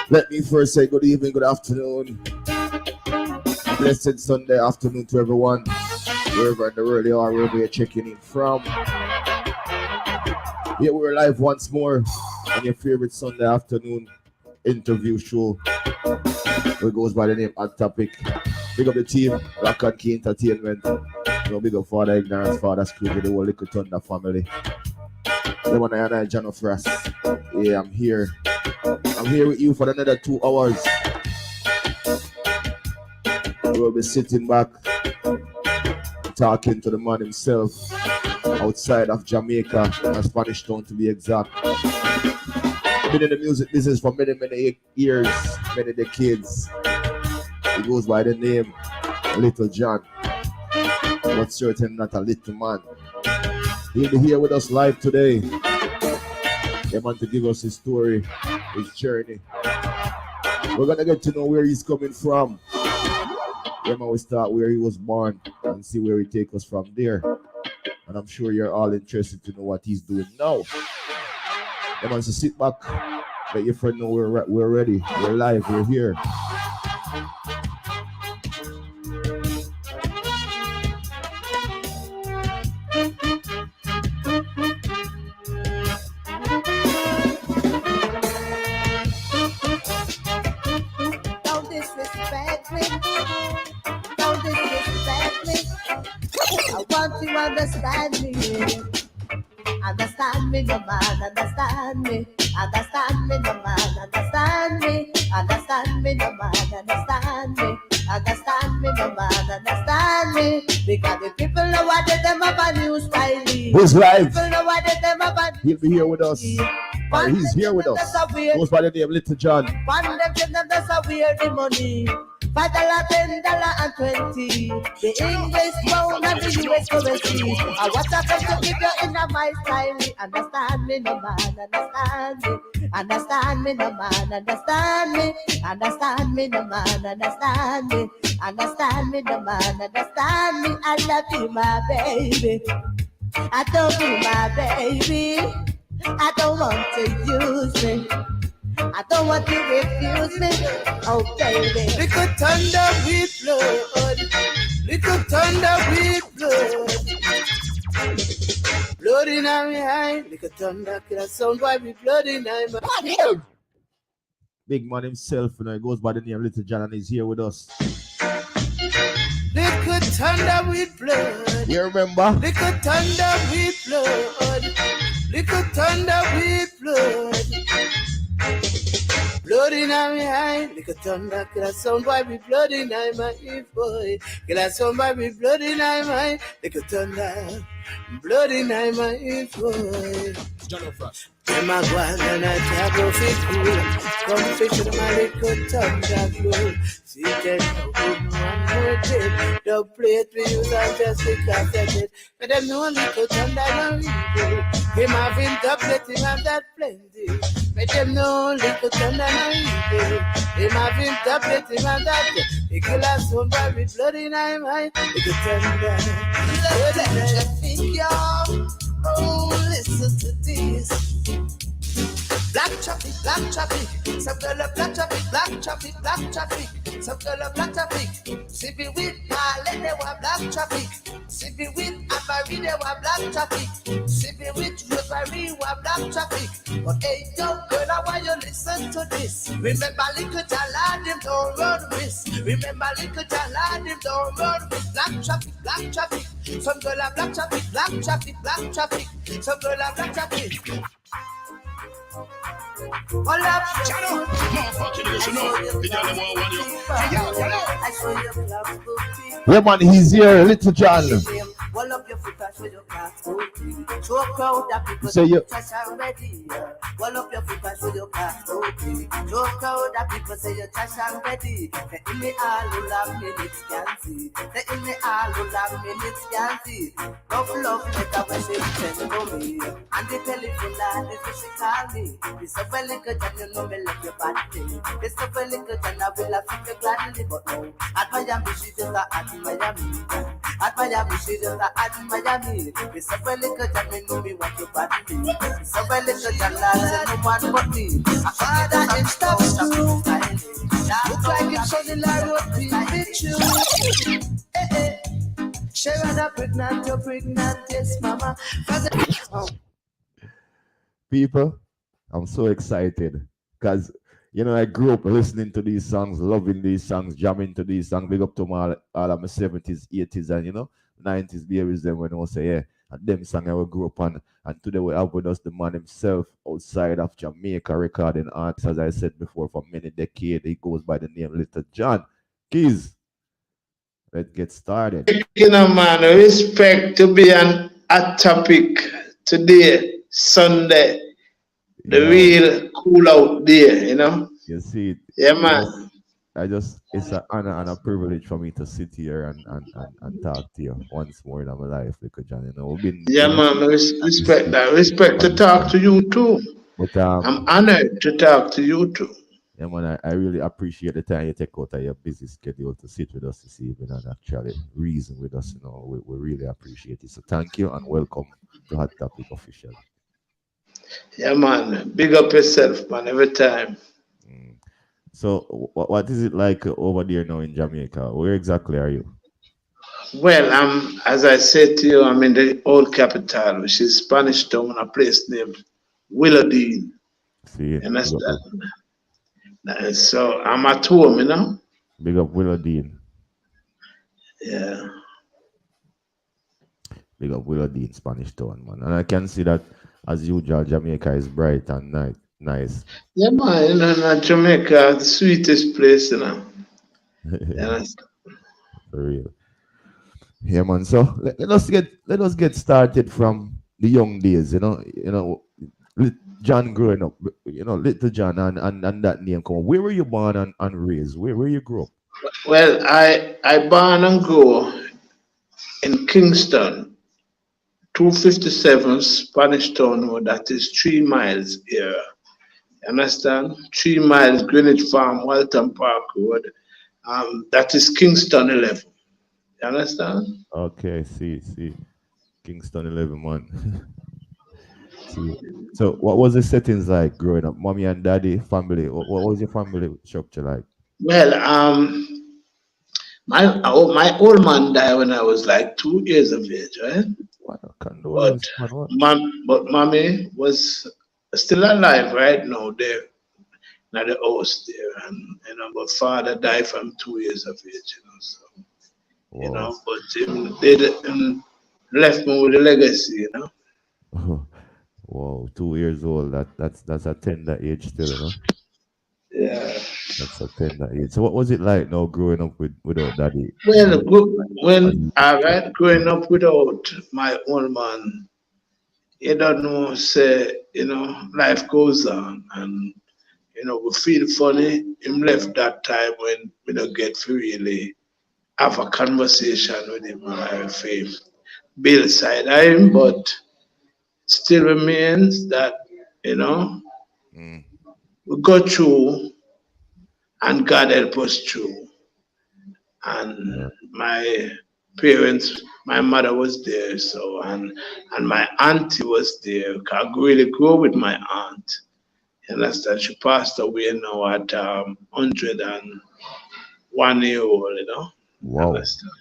Let me first say good evening, good afternoon. Blessed Sunday afternoon to everyone, wherever in the world you are, wherever you're checking in from. Here we're live once more on your favorite Sunday afternoon interview show. It goes by the name Hot Topic. Big up the team, RUFFCUT Entertainment. Big up Father Ignorance, Father Scrooge, the whole Little Thunder family. The one I Johno Frass. Yeah, I'm here. I'm here with you for another 2 hours. We'll be sitting back, talking to the man himself, outside of Jamaica, a Spanish town to be exact. Been in the music business for many, many years, many decades. He goes by the name Little John, but certainly not a little man. He'll be here with us live today. He wants to give us his story, his journey. We're gonna get to know where he's coming from. Yeah, man, we start where he was born and see where he take us from there. And I'm sure you're all interested to know what he's doing now. Yeah, man, so sit back, let your friend know we're ready, we're live, we're here. Understand me, no man, understand me, no man, understand me, no man, understand me, no man, understand me, because the people know what them have a new style. Who's live? People know what them have a He'll be here with us. He's here with us. Goes by the name Little John. One them give them that's a weird the money. $5, $10, and 20. The English pound and the US currency. I what I come to give you in my style. Understand me, no man, understand me. Understand me, no man, understand me. Understand me, no man, understand me. Understand me, no man, understand me. I love you, my baby. I don't be my baby. I don't want to use me. I don't want to refuse me. Oh, baby. Little thunder with blood. Little thunder with blood. Blood in my eye. Little thunder kill a sound why we blood in my mind. Big man himself, you know, he goes by the name Little John and he's here with us. Little thunder with blood. You remember? Little thunder with blood. Little thunder with blood. Blood in my eye, little thunder, kill a sound boy with blood in my mind, boy. Kill a sound boy with blood in my mind, little thunder, blood in my mind, boy. Johno Frass. Them a go and I tap off it cool. Come fish with my little thunder glow. See them now, one more dead. dub plate we use and just the cassette. But them know little thunder no evil. Him having doublet, him have that plenty. But them know little thunder no evil. Him having doublet, him have that. He kill us son by with blood in him eye. Little thunder. Let you think y'all. Oh, listen to this. Black traffic, some girl a black traffic, black traffic, some girl a black traffic. See me with Marley, they were black traffic. See me with Amari, they were black traffic. See me with Rosemary, were black traffic. But hey, young girl, I want you listen to this. Remember, little Jala, them don't run risk. Remember, little Jala, them don't run risk. Black traffic, some girl a black traffic, black traffic, some girl a black traffic. All up, Johno, Yeah, man, he's here, Little John. Wall up your foot and show your class okay. Show a crowd that people So you trash already. Wall up your foot and show your class okay. Show a crowd that people say you're trash already. Say in me all who love minutes can see. Say in me all who love minutes can see. Love better when she send to me. And the telephone line is she call me. This a well little John, you know me love your body. This a well little John, I will have you gladly. But no, at Miami she just at Miami. At Miami she just at Miami. It's a well little John, me know me want your body. It's a well little John, I no one but me. I father in stop. Look like it's on the line of the picture. Sherada pregnant, you're pregnant, yes mama. people, I'm so excited because you know I grew up listening to these songs, loving these songs, jamming to these songs. Big up to all of my 70s, 80s, and 90s babies. Then when I say yeah, and them songs I grew up on. And today we have with us the man himself outside of Jamaica, recording artists. As I said before, for many decades, he goes by the name Little John. Keys, let's get started. Man, respect to be on a topic today, Sunday. The real cool out there, You see, yeah, man. It's an honor and a privilege for me to sit here and talk to you once more in my life, Little John. Man, respect that. Respect to talk to you too. But I'm honored to talk to you too. Yeah, man, I really appreciate the time you take out of your busy schedule to sit with us this evening and actually reason with us. We really appreciate it. So thank you and welcome to Hot Topic Official. Yeah, man. Big up yourself, man, every time. So, what is it like over there now in Jamaica? Where exactly are you? Well, as I said to you, I'm in the old capital, which is Spanish Town, a place named Willowdene. See, and that's that. So I'm at home, Big up Willowdene. Yeah. Big up Willowdene, Spanish Town, man. And I can see that, as usual, Jamaica is bright and nice. Yeah, man, Jamaica, the sweetest place, Yeah. For real. Yeah, man. So let us get started from the young days. John growing up. Little John and that name come. Where were you born and raised? Where you grew up? Well, I born and grew in Kingston, 257 Spanish Town Road. That is 3 miles here. You understand? 3 miles Greenwich Farm, Walton Park Road. That is Kingston 11. You understand? Okay, see. Kingston 11, man. See. So what was the settings like growing up? Mommy and daddy, family. What was your family structure like? Well, my old man died when I was like 2 years of age, right? But mommy was still alive right now there, at the house there, and but father died from 2 years of age, so but they left me with a legacy, Wow, 2 years old. That's a tender age still, Yeah. That's a tender age. So what was it like now growing up without daddy? Well, growing up without my old man, you don't know, say, life goes on, and we feel funny. Him left that time when we don't get to really have a conversation with him. I feel build side of him, but still remains that, you know, Mm. we go through and God help us through. Yeah. And my parents, my mother was there, so and my auntie was there. I really grew with my aunt. You understand? She passed away now at 101 year old, you know. You Wow. understand?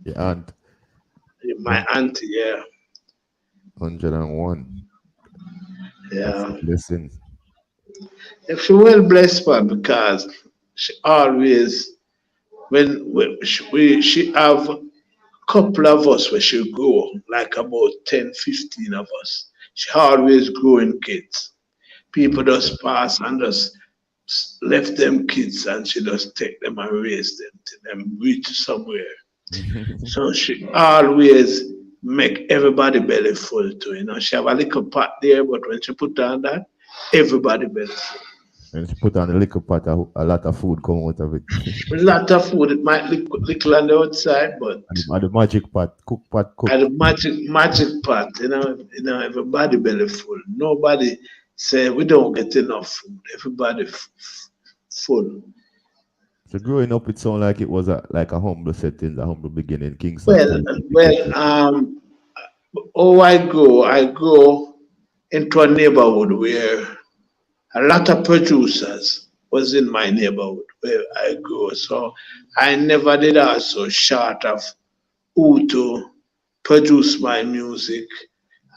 Your aunt, My auntie, yeah. 101. That's a Yeah. blessing. If she well blessed one because she always when she have couple of us where she grow, like about 10, 15 of us. She always growing kids. People Okay. just pass and just left them kids and she just take them and raise them till them reach somewhere. So she always make everybody belly full too. You know, she have a little pot there, but when she put on that, everybody belly full. And she put on a little pot, a lot of food come out of it. A lot of food, it might look little on the outside, but And the magic pot, at cook. the magic part, everybody belly full. Nobody say we don't get enough food. Everybody full. So growing up, it sounded like it was like a humble setting, a humble beginning. Kingston Well, 30. well, oh, I go into a neighborhood where a lot of producers was in my neighborhood where I grew. So I never did also short of who to produce my music.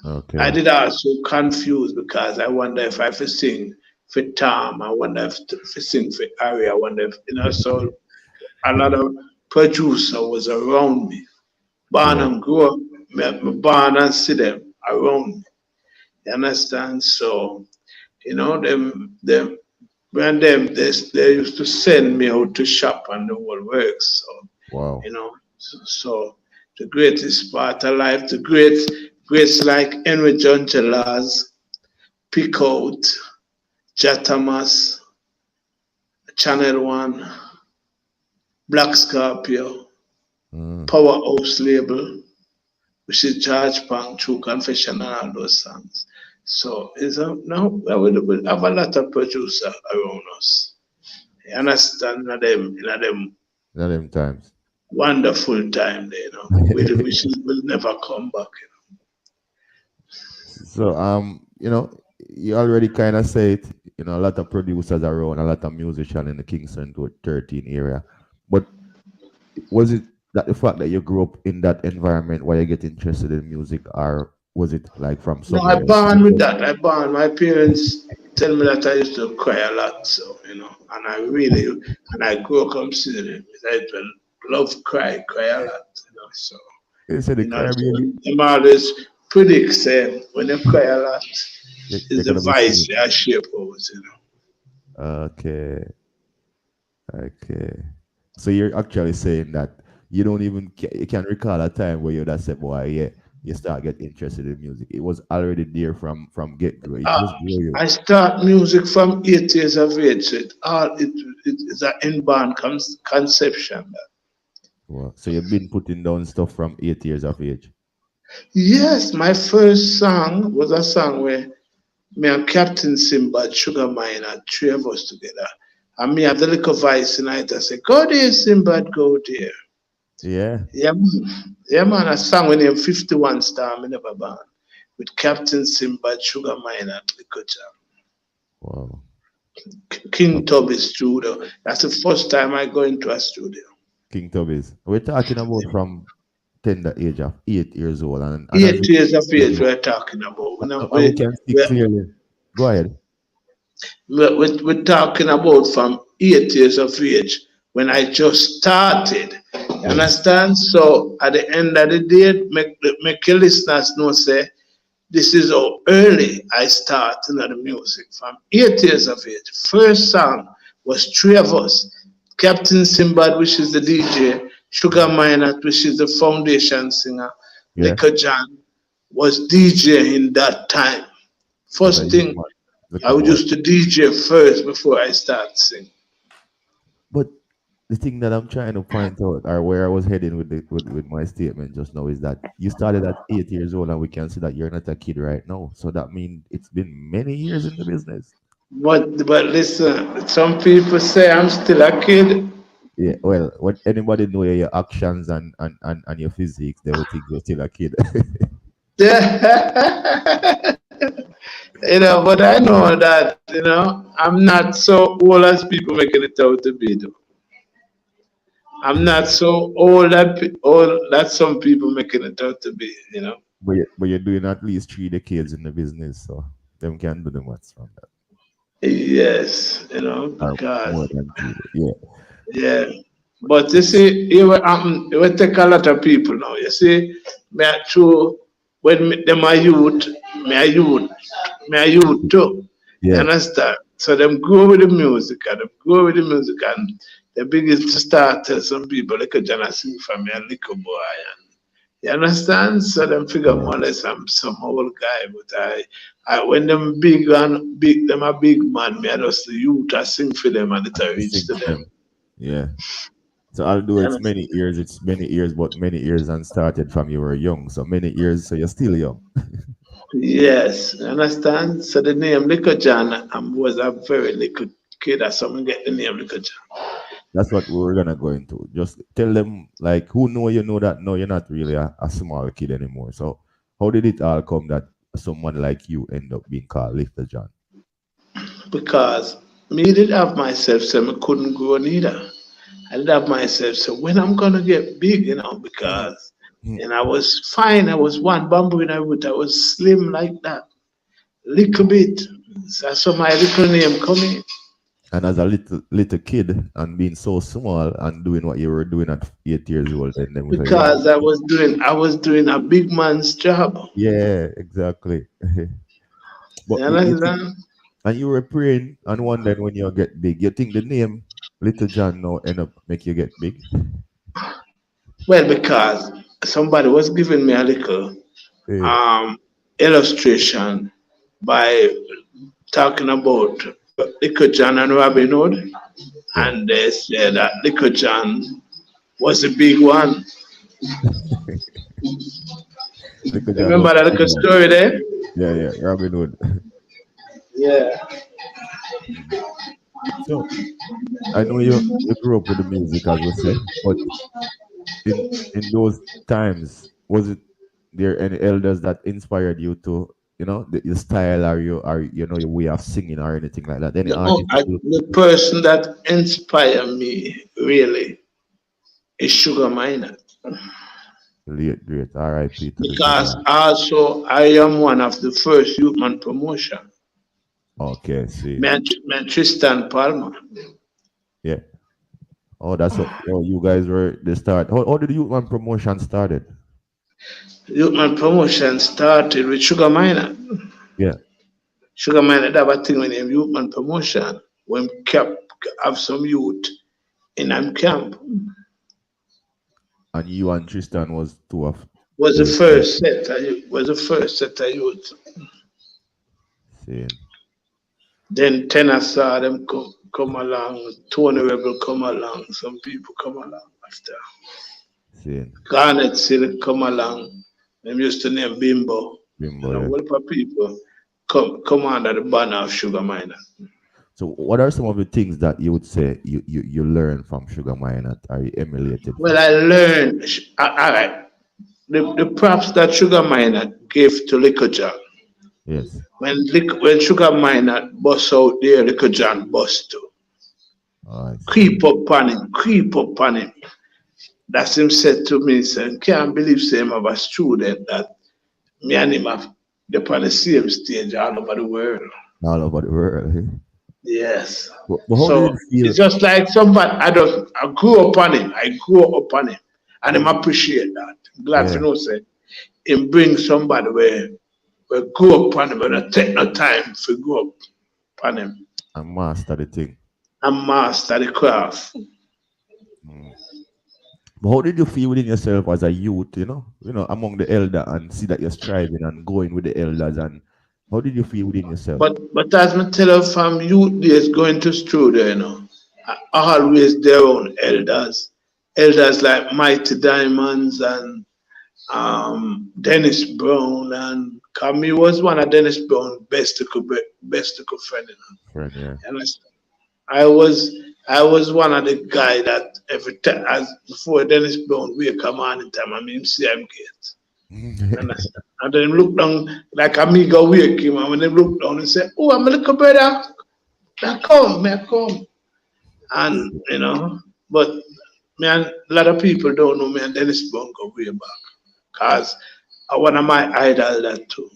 I Okay. did also confused because I wonder if I could sing for Tom, I wonder if I sing for Ari, I wonder if, so a lot of producer was around me. Born Yeah. and grew up, born and see them around me. You understand? So, them when they used to send me out to shop and the whole works. So, Wow. so the greatest part of life, the greats like Henry John Gelaz, Pick Out, Jatamas, Channel One, Black Scorpio, Mm. Powerhouse Label, which is George Pang, True Confession, and all those songs. So now we have a lot of producers around us. You understand? In them Not them times. wonderful time there, which will never come back. So you already kind of say it. A lot of producers around, a lot of musicians in the Kingston 13 area. But was it that the fact that you grew up in that environment why you get interested in music, or was it like from No, I somewhere else? born with that. I born. My parents tell me that I used to cry a lot, so and I grew up considering it. I used to love cry a lot, So They said the so Caribbean, them always predict say when you cry a lot, they're is the gonna be vice singing. that shape out. Okay, okay. So you're actually saying that you don't even you can recall a time where you that said, "Boy, yeah, you start get interested in music." It was already there from get go. It just grew you. I start music from 8 years of age. So it's an inborn conception. Wow. So you've been putting down stuff from 8 years of age. Yes, my first song was a song where me and Captain Simbad, Sugar Miner, three of us together. And me have the little voice in it. I say, go there, Simbad, go there. Yeah. Yeah, man. Yeah, man. A song with him 51 star, me never ban. With Captain Simbad, Sugar Miner, Little Jam. Wow. King Tubby's studio. That's the first time I go into a studio. King Tubby's. We're talking about from tender age of 8 years old, and as 8 years of age we're talking about. and we can see clearly. Go ahead. We're talking about from 8 years of age when I just started. You understand? So at the end of the day, make your listeners know, say, this is how early I started the music from 8 years of age. First song was three of us. Captain Simbad, which is the DJ, Sugar Miner, which is the foundation singer, Yeah. Liquor John was DJ in that time. First thing, I would used to DJ first before I start singing. But the thing that I'm trying to point out, or where I was heading with with my statement just now, is that you started at 8 years old, and we can see that you're not a kid right now. So that means it's been many years in the business. But listen, some people say I'm still a kid. Yeah, well, when anybody know your actions and your physiques, they will think you're still a kid. Yeah. But I know that, I'm not so old as people making it out to be, though. I'm not so old that some people making it out to be. But you're doing at least 3 decades in the business, so them can do the maths from that. Yes, Or more because, than two. Yeah. yeah. But you see, it will take a lot of people now. You see, me are true, when them are youth, me are youth, me are youth too. You Yeah. understand? So them go with the music and them go with the music and the biggest to start tell some people like a John sing for me and little boy and you understand? So them figure Yeah. more or less I'm some old guy, but I when them big them a big man, me I just the youth I sing for them and it I To reach sing to for them. them. Yeah. So although You it's understand? many years, but many years and started from you were young. So many years, so you're still young. Yes, you understand? So the name Little John was a very little kid that someone get the name Little John. That's what we're gonna go into. Just tell them like who know you know that no, you're not really a small kid anymore. So how did it all come that someone like you end up being called Lifter John? Because me did have myself so I couldn't grow neither. I did have myself so when I'm gonna get big, because Mm. and I was fine, I was one bamboo in a root, I was slim like that. Little bit. So that's where my little name coming. And as a little kid and being so small and doing what you were doing at 8 years old, and then we say, yeah, Because I was doing a big man's job. yeah, exactly. But You you think, understand? and you were praying and wondering when you get big. You think the name Little John now end up make you get big? Well, because somebody was giving me a little Yeah, um, illustration by talking about Little John and Robin Hood, yeah. and they said that Little John was the big one. Little John was Remember the that big little one. story there? Yeah, yeah, Robin Hood. Yeah. So I know you grew up with the music as we say, but in those times, was it there any elders that inspired you to, your style or your way of singing or anything like that? Any artist that you The person that inspired me really is Sugar Minor. great, great, R.I.P. to the Because Sugar. also I am one of the first youth man promotion. Okay, see, Me and Tristan Palmer. yeah. Oh, that's what. Oh, you guys were the start. How did the Youth Man promotion started? Youth man promotion started with Sugar Minor. Yeah, Sugar Minor have a thing with him youth man promotion. When kept have some youth in them camp and you and Tristan was two of was the the first set of youth. saying, Then Tenor saw them come along, Tony Rebel come along, some people come along after. saying, Garnet Silk come along. Them used to name Bimbo. Bimbo, yeah. What of people come under the banner of Sugar Minor. So, what are some of the things that you would say you learned from Sugar Minot or you emulated Well, from? I learned, all right, the props that Sugar Minor gave to Liquor John. Yes. When Sugar Minor bust out there, Liquor John bust too. Oh, I see. Creep up on him. That's him said to me, saying, can't believe same of a student that me and him have the on the same stage all over the world. All over the world. Eh? Yes. But how did So it feel? it's just like somebody I grew up on him. I grew up on him. And him appreciate that. Glad to Yeah, know say him bring somebody where grew up on him and not take no time to grow up on him and master the thing. and master the craft. Mm. But how did you feel within yourself as a youth, among the elder and see that you're striving and going with the elders and how did you feel within yourself? But as me tell her from youth days going to studio, always their own elders. Elders like Mighty Diamonds and Dennis Brown, and Kami was one of Dennis Brown's best friend. Friend, yeah. And I was one of the guy that every time as before Dennis Brown wake up morning time, I mean see him get. And then look down like amigo wake him, and when they look down and say, "Oh, I'm a little brother, I come." And you know, but man, a lot of people don't know me and Dennis Brown go way back. Cause one of my idol that too.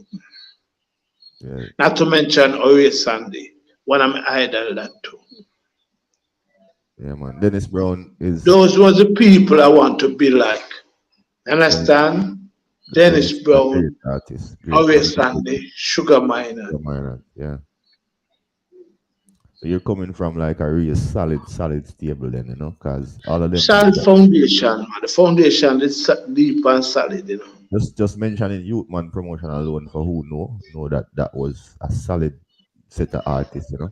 Yeah. Not to mention Oriel Sunday, one of my idol that too. Yeah, man. Dennis Brown is Those was the people I want to be like. Understand? Dennis Brown, artist. Oriel Sunday, Sugar Miner. Yeah. So you're coming from like a real solid stable then, you know, because all of them Solid foundation, man. The foundation is deep and solid, you know. just mentioning Youth Man promotion alone for who know that was a solid set of artists, you know.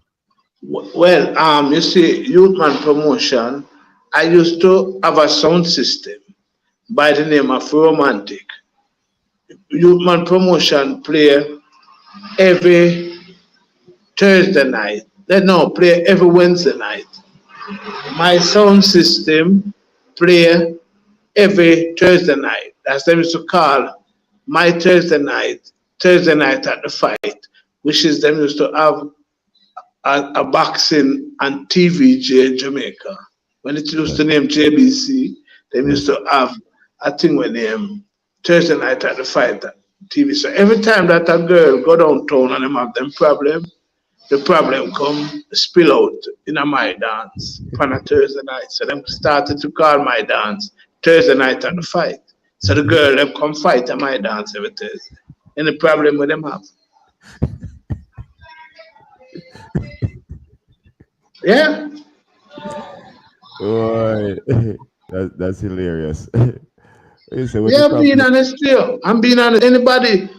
Well, you see, Youth Man promotion, I used to have a sound system by the name of Romantic. Youth Man promotion play every Thursday night. They no play every Wednesday night. My sound system play every Thursday night. That's them used to call my Thursday night at the fight, which is them used to have a boxing and TVJ in Jamaica. When it used to name JBC, they used to have a thing with them Thursday night at the fight TV. So every time that a girl go downtown and them have them problem, the problem come spill out in a my dance on a Thursday night. So them started to call my dance Thursday night at the fight. So the girl them come fight at my dance every Thursday. Any problem with them have? Yeah. Boy, that's hilarious. Yeah, I'm being honest here. I'm being honest. Anybody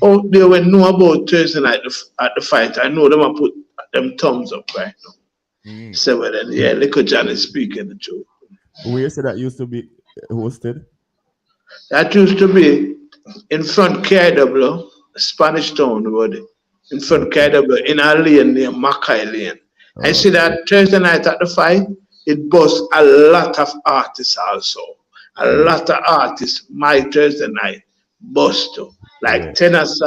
out there will know about Thursday night at the fight, I know them and put them thumbs up right now. So well then, yeah, Little John is speaking the truth. Where you said that used to be hosted? That used to be in front KW, Spanish Town Road, in front KW, in a lane named Mackay Lane. I see that Thursday night at the fight, it busts a lot of artists also. A lot of artists, my Thursday night, bust too. Like Tennessee,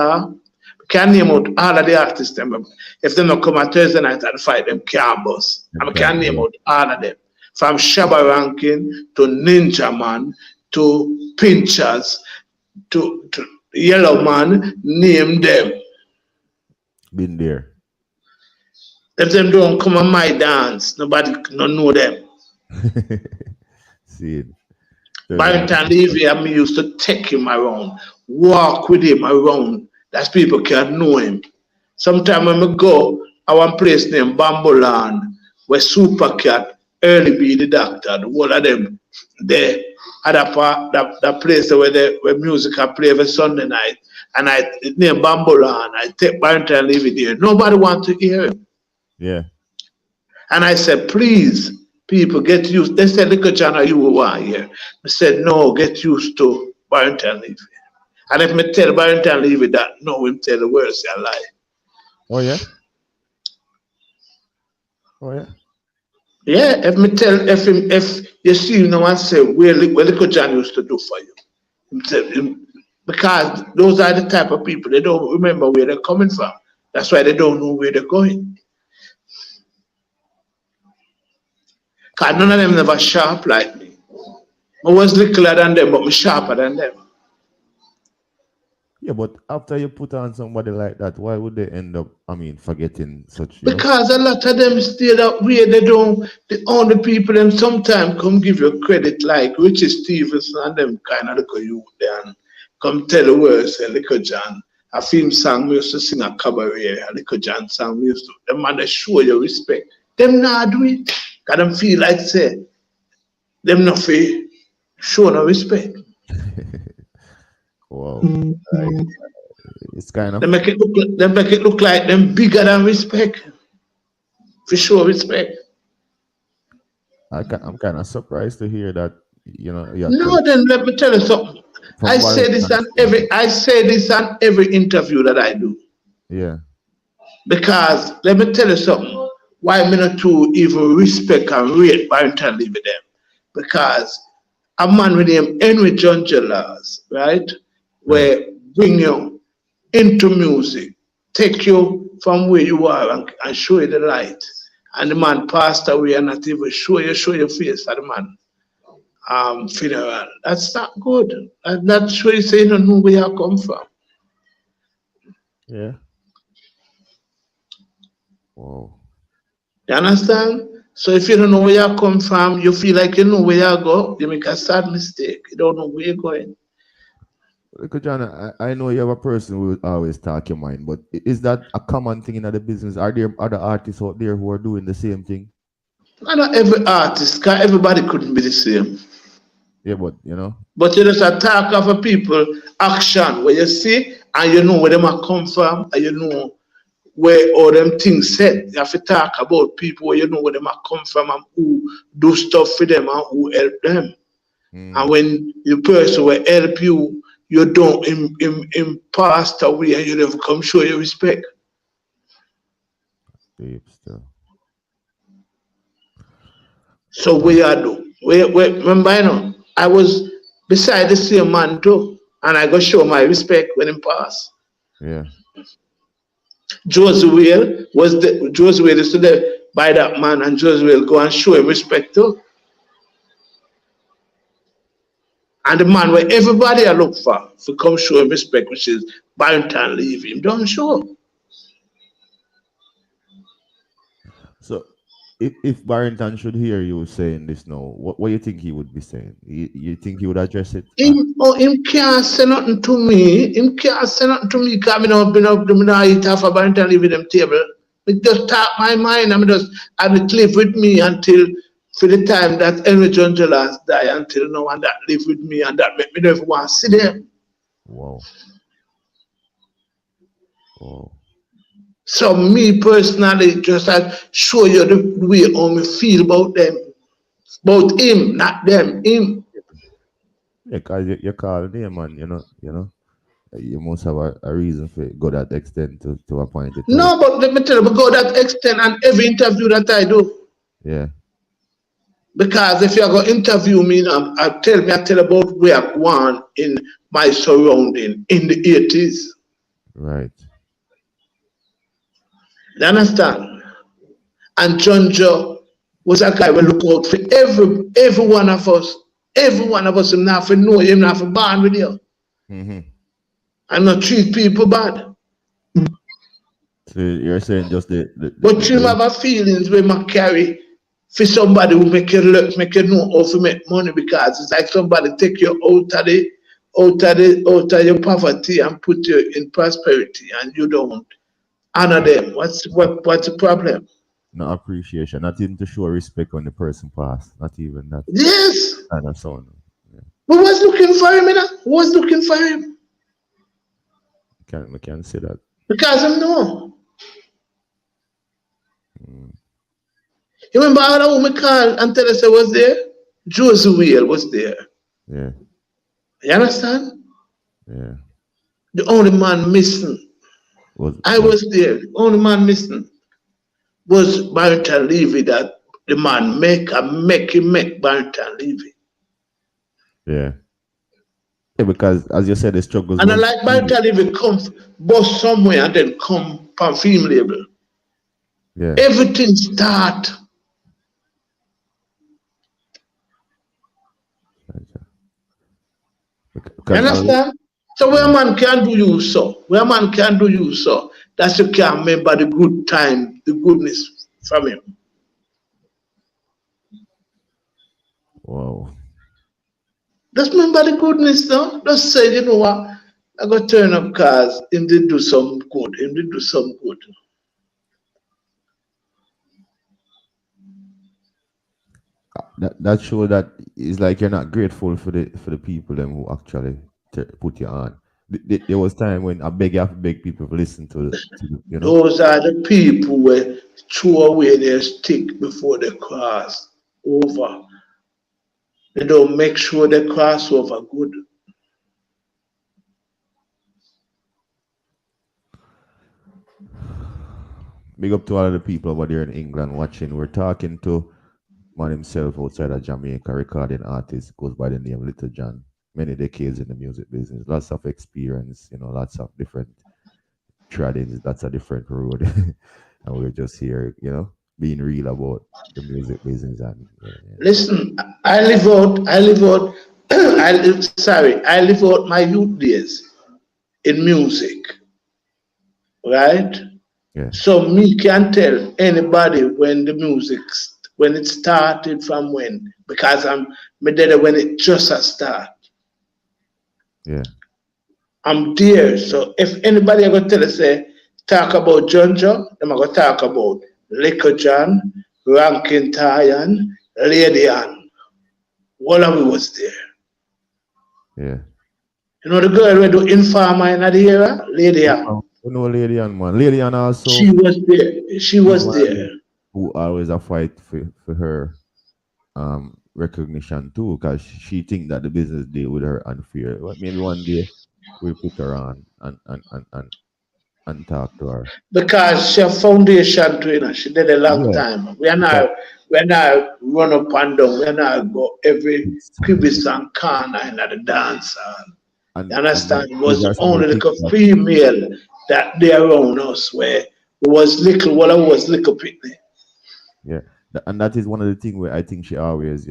can name out all of the artists. Them. If they don't come at Thursday night at the fight, them can't bust. I can name out all of them. From Shabba Rankin to Ninja Man to Pinchers to Yellow Man, name them. Been there. If them don't come on my dance, nobody don't know them. See it. Barrington Levy and me used to take him around, walk with him around, that people can know him. Sometimes when we go, I want place named Bamboland, where Supercat, Early be the doctor, the whole of them there at that place where music I play every Sunday night. And I name Bamboland, I take Barrington Levy there. Nobody want to hear him. Yeah. And I said, please, people get used. They said, look at John, you were here. I said, no, get used to Barrington Levy. And if me tell Barrington Levy that, no, him tell the words, I lie. Oh, yeah? Oh, yeah? Yeah, if you see him now and say, where little John used to do for you. Him tell him, because those are the type of people, they don't remember where they're coming from. That's why they don't know where they're going. Because none of them never sharp like me. I was littler than them, but I'm sharper than them. Yeah, but after you put on somebody like that, why would they end up, forgetting such? Because a lot of them stay that way. They don't, the only people them sometimes come give you credit like Richie Stevenson and them kind of look at you there and come tell the words, say, Little John, a film song we used to sing a cabaret, a Little John song we used to, them man they show you respect. Them not do it. Because them feel like say, them not feel show no respect. Wow. It's kind of... They make it look like them bigger than respect. For sure respect. I'm kind of surprised to hear that. You're No, then let me tell you something. from I say this on every interview that I do. Yeah. Because let me tell you something. Why me not to even respect and rate Barrington Levy them? Because a man with him Henry John Gellas, right? Where bring you into music, take you from where you are and show you the light. And the man passed away and not even show your face for the man funeral. That's not good. And that's where you say you don't know where you come from. Yeah. Wow. You understand? So if you don't know where you come from, you feel like you know where you go, you make a sad mistake. You don't know where you're going. Look, John, I know you have a person who will always talk your mind, but is that a common thing in the business? Are there other artists out there who are doing the same thing? Not every artist, because everybody couldn't be the same. Yeah, but But you just attack of a people action where you see and you know where them are come from and you know where all them things said. You have to talk about people where you know where them are come from and who do stuff for them and who help them. And when the person will help you, you don't him passed away and you never come show your respect. deep still. So where I do? Remember, I was beside the same man too, and I go show my respect when him pass. Yeah. Josie Whale is today by that man, and Josie Whale go and show him respect too. And the man where everybody I look for come show him respect, which is Barrington Levy, him don't show. So if Barrington should hear you saying this now, what do you think he would be saying? You think he would address it? Him can't say nothing to me. Him can't say nothing to me because I eat half a Barrington Levy them table. I just talk my mind. I live with me until for the time that Henry John Gellas died until now, and that live with me, and that make me never want to see them. Wow. Wow. So me personally, just show you the way how me feel about them, about him, not them, him. Yeah, because you call him, man. You must have a reason for it, go that extent to appoint it. No, but let me tell you, I go that extent on every interview that I do. Yeah. Because if you're going to interview me, I tell about where I want in my surrounding in the 80s. Right. You understand? And John Joe was a guy who look out for every one of us. Every one of us, him not for know him, not for bond with you. And not treat people bad. So you're saying just but you have a feelings when I carry for somebody who make you look, make you know how to make money, because it's like somebody take you out of your poverty and put you in prosperity, and you don't honor them. What's the problem? No appreciation, not even to show respect when the person passed, not even that. Yes. And that's all. Yeah. Who was looking for him? Who was looking for him? I can't say that. Because I know. You remember how that woman called and tell us I was there? Josie Whale was there. Yeah. You understand? Yeah. The only man missing. I was there. The only man missing was Barrington Levy, that the man make Barrington Levy. Yeah. Yeah, because as you said, the struggles. And I like Barrington Levy come bust somewhere and then come from film label. Yeah. Everything start. You understand? So where a man can do you so, that you can remember the good time, the goodness from him. Wow. Just remember the goodness though. Just say, you know what, I got to turn up cars, him did do some good, That show that is like you're not grateful for the people them who actually put you on. There was time when I beg people to listen to Those are the people who throw away their stick before they cross. over. They don't make sure they cross over good. Big up to all of the people over there in England watching. We're talking to man himself outside of Jamaica, recording artist, goes by the name Little John. Many decades in the music business, lots of experience, lots of different traditions, that's a different road. And we're just here, being real about the music business. And Listen, I live out, I live out my youth days in music, right? Yeah. So me can tell anybody when the music, when it started from when, because I'm there when it just a start. Yeah. I'm there. So if anybody ever tell us, say, talk about Johno, I'm going to talk about Liquor John, Rankin Tyan, Lady Ann. All of it was there. Yeah. You know the girl who do Informer in the era? Lady Ann. You know Lady Ann, man. Lady Ann also. She was there. She was there. Who always a fight for her recognition too, because she think that the business deal with her unfair. Well, maybe one day we'll put her on and talk to her. Because she have foundation to it, she did a long time. We are not run up and down, we are not go every crevice and corner in the dance hall. You understand? It was only like a female that they around us where it was little, well, I was little picnic. Yeah. And that is one of the things where I think she always,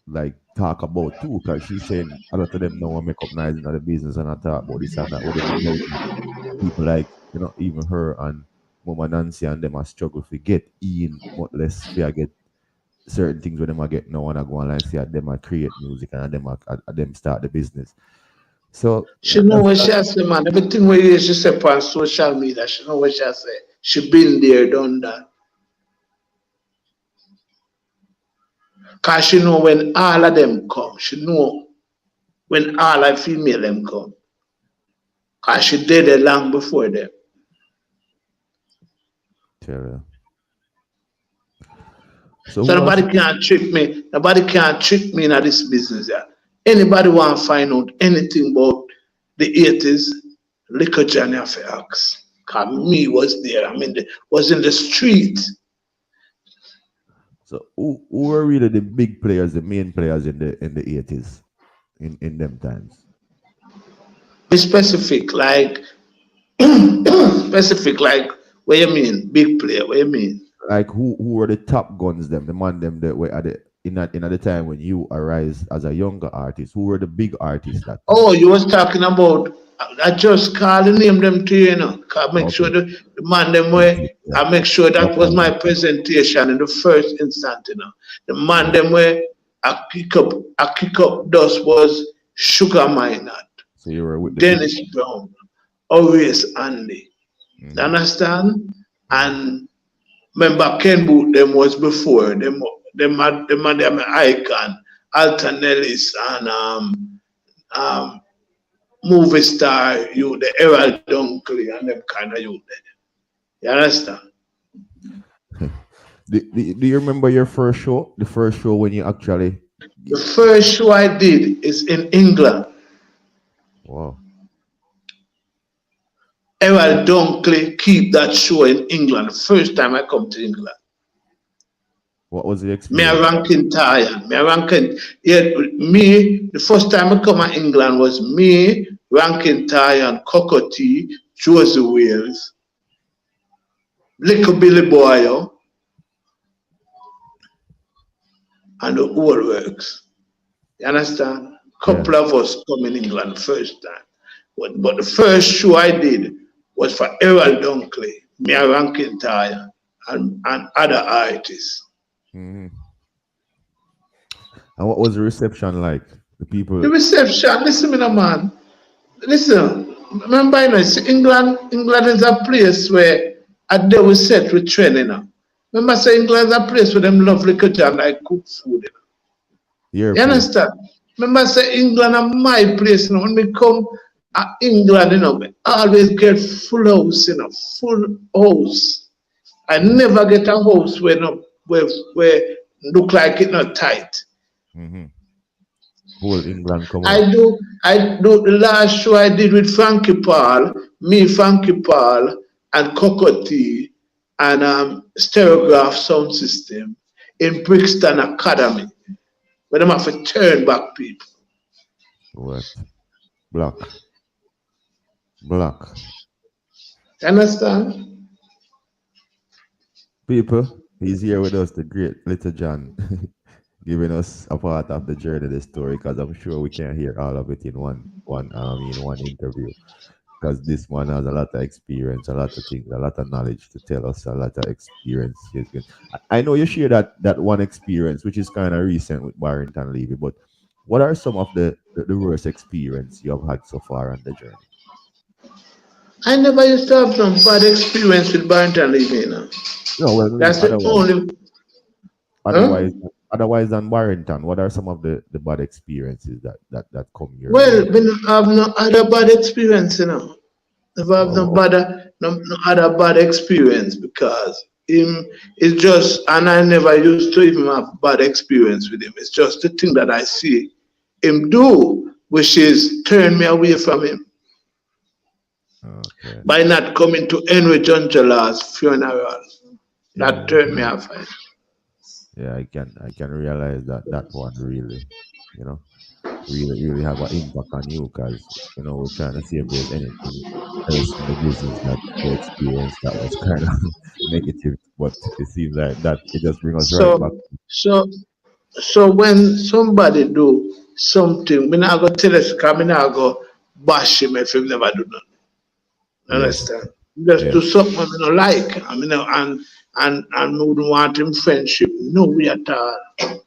like talk about too, because she's saying a lot of them know make up nice in the business and I talk about this and that. People like, even her and Mama Nancy and them are struggle to get in, much less to get certain things when them are get now and I go and see them are create music and them start the business. So she know what she has said, man. Everything where she said on social media, she know what she has said. She been there, done that. Cause she know when all of them come, she know when all of female them come. Cause she did it long before them. So nobody can trick me. Nobody can trick me in this business. Yeah. Anybody want to find out anything about the 80s, Liquor Johnny have to ask. Cause me was there. I mean, was in the street. So who were really the big players, the main players in the 80s, in them times? Be specific, like what you mean? Big player, what you mean? Like who were the top guns them, the man them that were at the in the time when you arise as a younger artist? Who were the big artists that? Oh, you was talking about. I just call the name them to you, make sure the man them way. I make sure that was my presentation in the first instant, The man them way I kick up dust was Sugar Minot. So you were with Dennis Brown, always Andy. You understand? And remember Ken Boot them was before them had them Icon, Alton Ellis and movie star, the Errol Dunkley and them kind of you there. You understand? Do you remember your first show? The first show when you actually... The first show I did is in England. Wow. Errol Dunkley keep that show in England. The first time I come to England. What was the experience? The first time I come to England was me, Rankin Tyan, Coco T, Josie Wales, Little Billy Boyo, and the whole works. You understand? Couple of us come in England first time. But the first show I did was for Errol Dunkley, me and Rankin Tyan, and other artists. Mm-hmm. And what was the reception like? The people. The reception, listen, man. Listen, remember, England is a place where they will set with training. Remember, say England is a place where them love liquor and like cook food. You understand? Remember, say England is my place. When we come to England, we always get full house, full house. I never get a house where look like it not tight. Mm-hmm. Whole England come out. I do the last show I did with Frankie Paul, me, Frankie Paul, and Cocotte and Stereograph Sound System in Brixton Academy. Where them have to turn back people. What? Black. Black. You understand? People, he's here with us, the great Little John, giving us a part of the journey of the story, because I'm sure we can't hear all of it in one interview. Because this one has a lot of experience, a lot of things, a lot of knowledge to tell us, a lot of experience. I know you share that one experience, which is kind of recent with Barrington Levy, but what are some of the worst experience you have had so far on the journey? I never used to have no bad experience with Barrington Levy, you know. No, well, That's the only. Otherwise than Barrington, what are some of the bad experiences that come here? Well, we don't have no other bad experience, you know. Never have no other bad experience because him it's just, and I never used to even have bad experience with him. It's just the thing that I see him do, which is turn me away from him. Okay. By not coming to Henry Jonjola's funeral. That turned me off. Yeah, I can realize that one really, really have an impact on you, because we're trying to see if there's anything else in the business that the experience that was kind of negative, but it seems like that it just brings us right back. So when somebody do something, me not go tell us, because me not go bash him if he never do nothing. Understand? Just do something I don't like. I mean, and we wouldn't want him friendship. No way at all.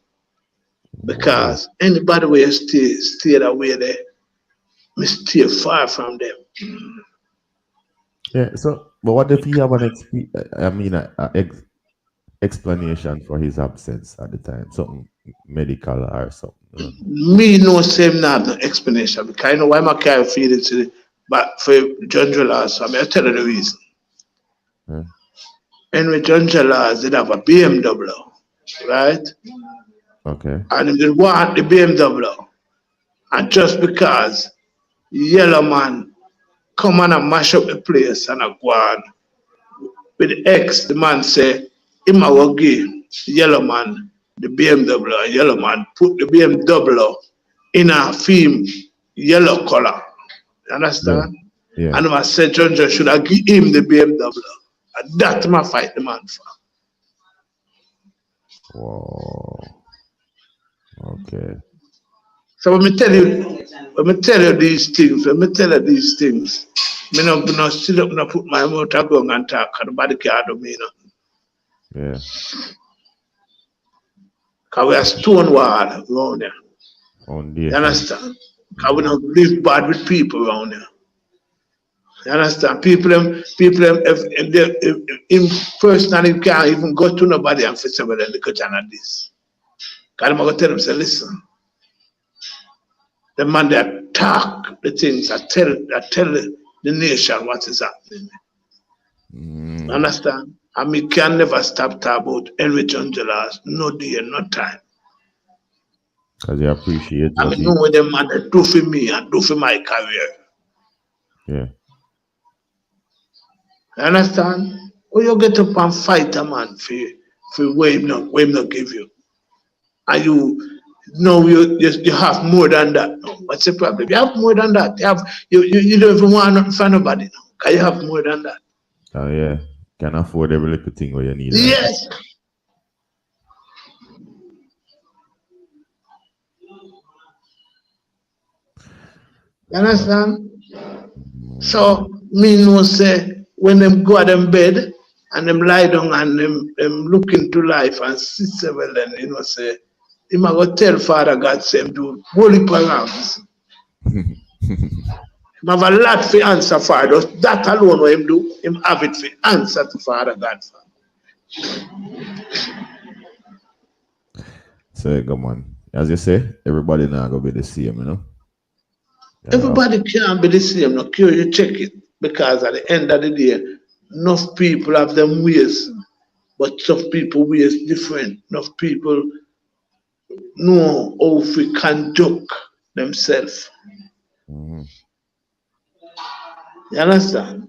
Because anybody will stay that way there, me stay far from them. Yeah. So, but what if you have an explanation for his absence at the time? Something medical or something. Me no same now have no explanation, because I know why my carry feelings to but for John Jolas, so I'll tell you the reason. Henry John Jolas did have a BMW, right? Okay. And he did want the BMW. And just because Yellow Man come on and mash up the place and I go on with the ex, the man say, he will give Yellow Man the BMW, and Yellow Man put the BMW in a film yellow color. You understand? Yeah. And I said, John should I give him the BMW? And that's my fight the man for. Wow. Okay. So when me tell you these things, me no sit up and put my mouth and go and talk, and nobody can do me nothing. Yeah. Because we are stone wall around there. You understand? Because we don't live bad with people around there. You understand? People if him personally can't even go to nobody and fix somebody and look at this. Because I'm going to tell him, say, listen, the man that talk the things, that tell the nation what is happening. Understand? And we can never stop talking about Henry Jonjolas, no day, no time. Because you appreciate it. I mean, know what the man that do for me and do for my career. Yeah. You understand? When you get up and fight a man for what him not give you. And you know you have more than that. No. What's the problem? You have more than that. You don't even want nothing for nobody now. Because you have more than that. Oh yeah. Can afford every little thing where you need. Yes. Right? You understand? So me know say when them go at them bed and them lie down and them look into life and see several and say, he might go tell Father God say him do holy params. Him have a lot for answer for just that alone what him do, him have it for answer to Father God for. So come on. As you say, everybody now gonna be the same, Everybody can't be the same. No, you check it. Because at the end of the day, enough people have them ways. But some people ways different. Enough people know how to conduct themselves. Mm-hmm. You understand?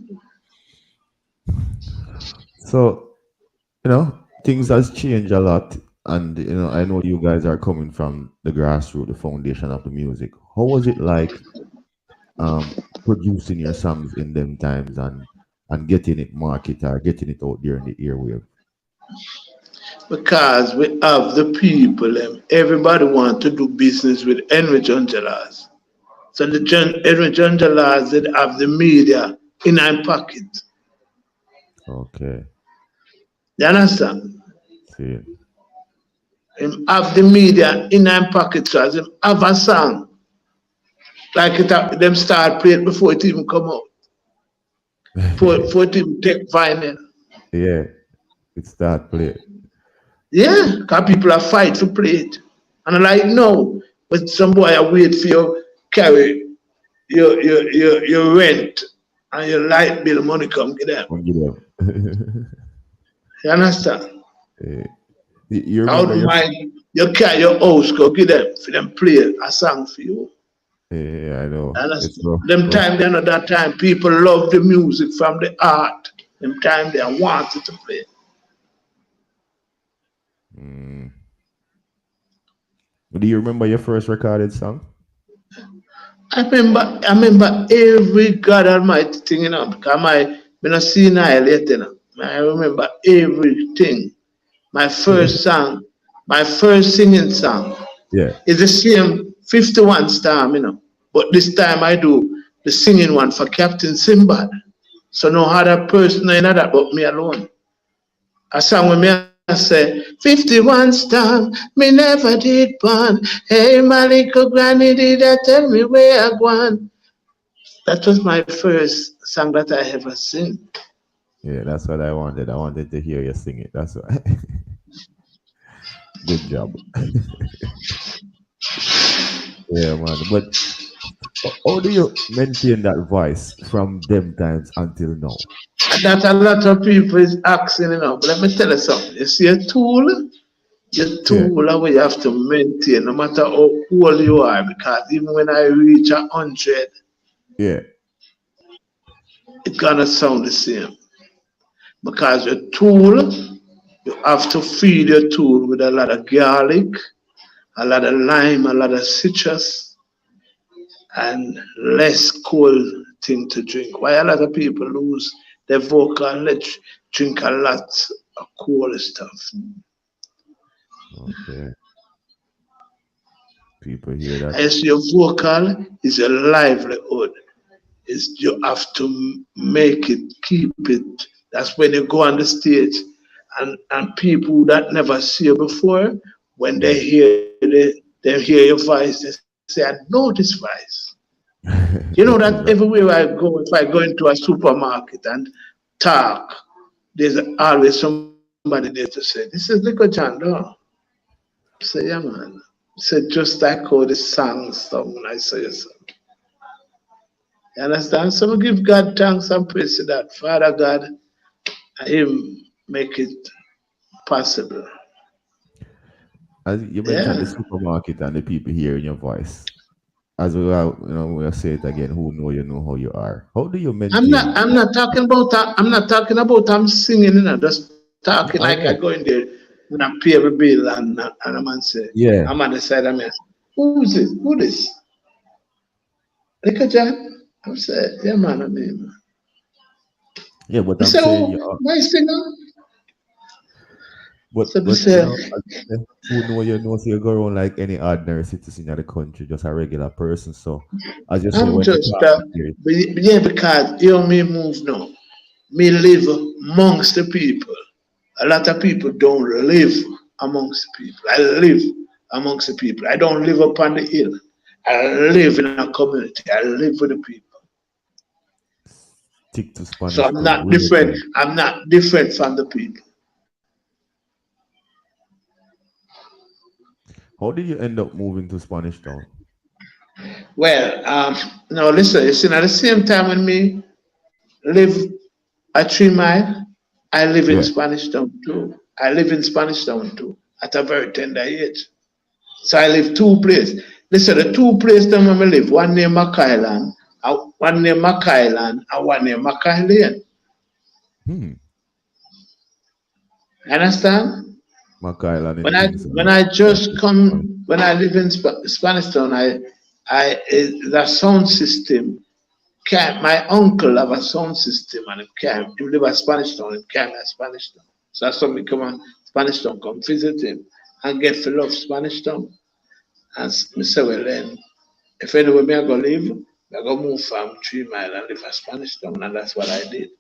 So, things has changed a lot. And, I know you guys are coming from the grassroots, the foundation of the music. How was it like producing your songs in them times and getting it marketed or getting it out there in the airwave? Because we have the people, everybody want to do business with Henry John Jalas. So Henry John Jalas did have the media in our pocket. Okay. You understand? See. Him have the media in our pocket, so as him have a song. Like them start playing before it even come out. Before it even take vinyl. Yeah. It start play. Yeah, because people are fight to play it. And I'm like, no, but some boy I wait for you carry your rent and your light bill money come get them. You understand? You I remember wouldn't mind you carry your house, go get them for them play a song for you. Yeah, I know. Them time then at that time, people love the music from the art. Them time they wanted to play. Mm. Do you remember your first recorded song? I remember every God Almighty thing, because I not senile yet, I remember everything. My first song, my first singing song. Yeah. It's the same 51 Storm, but this time I do the singing one for Captain Simbad. So no other person in that but me alone. A song with me I say, 51 Storm, me never did one. Hey, my little granny did I tell me where I gone. That was my first song that I ever sing. Yeah, that's what I wanted. I wanted to hear you sing it. That's why. Good job. Yeah, man. But how do you maintain that voice from them times until now? That a lot of people is asking, But let me tell you something. You see a tool, your tool is what you have to maintain, no matter how old you are. Because even when I reach 100, Yeah. it's gonna sound the same. Because your tool, you have to feed your tool with a lot of garlic, a lot of lime, a lot of citrus, and less cold thing to drink. Why a lot of people lose their vocal, let's drink a lot of cold stuff. Okay. People hear that. As your vocal is your livelihood. You have to make it, keep it. That's when you go on the stage and people that never see you before, when they hear your voice, they say, I know this voice. You know that everywhere I go, if I go into a supermarket and talk, there's always somebody there to say, this is Little Johno. Say, yeah, man. Say, just like how the song when I say so. You understand? So we give God thanks and praise to that. Father God, Him make it possible. As you mentioned the supermarket and the people hearing your voice. As we are, we'll say it again, who know you know how you are. How do you maintain? I'm not talking about I'm singing, just talking like I go in there and I pay a bill and a man say, yeah. I'm on the side of me. Who is it? Who this? Little John? I said, yeah, man, I mean. Yeah, but I'm saying, my singer. But who know you know, so you go around like any ordinary citizen of the country, just a regular person. So as you say, I'm when just yeah, because you know me move now. Me live amongst the people. A lot of people don't live amongst the people. I live amongst the people. I don't live up on the hill. I live in a community. I live with the people. Stick to Spanish. So I'm not different. I'm not different from the people. How did you end up moving to Spanish Town? Well, no, listen, you see, at the same time when me live at 3 Mile, I live in Spanish Town too. I live in Spanish Town too, at a very tender age. So I live two places. Listen, the two places that I live, one near Mackayland, one near Mackayland, and one near Mackay Lane. Understand? Mackayland in When I just come, when I live in Spanish Town, the sound system. My uncle have a sound system and he live at Spanish Town, he came at Spanish Town. So that's when we come on Spanish Town, come visit him and get to love Spanish Town. And I say, well then, if anywhere me I go live, I go move from 3 Mile and live at Spanish Town, and that's what I did.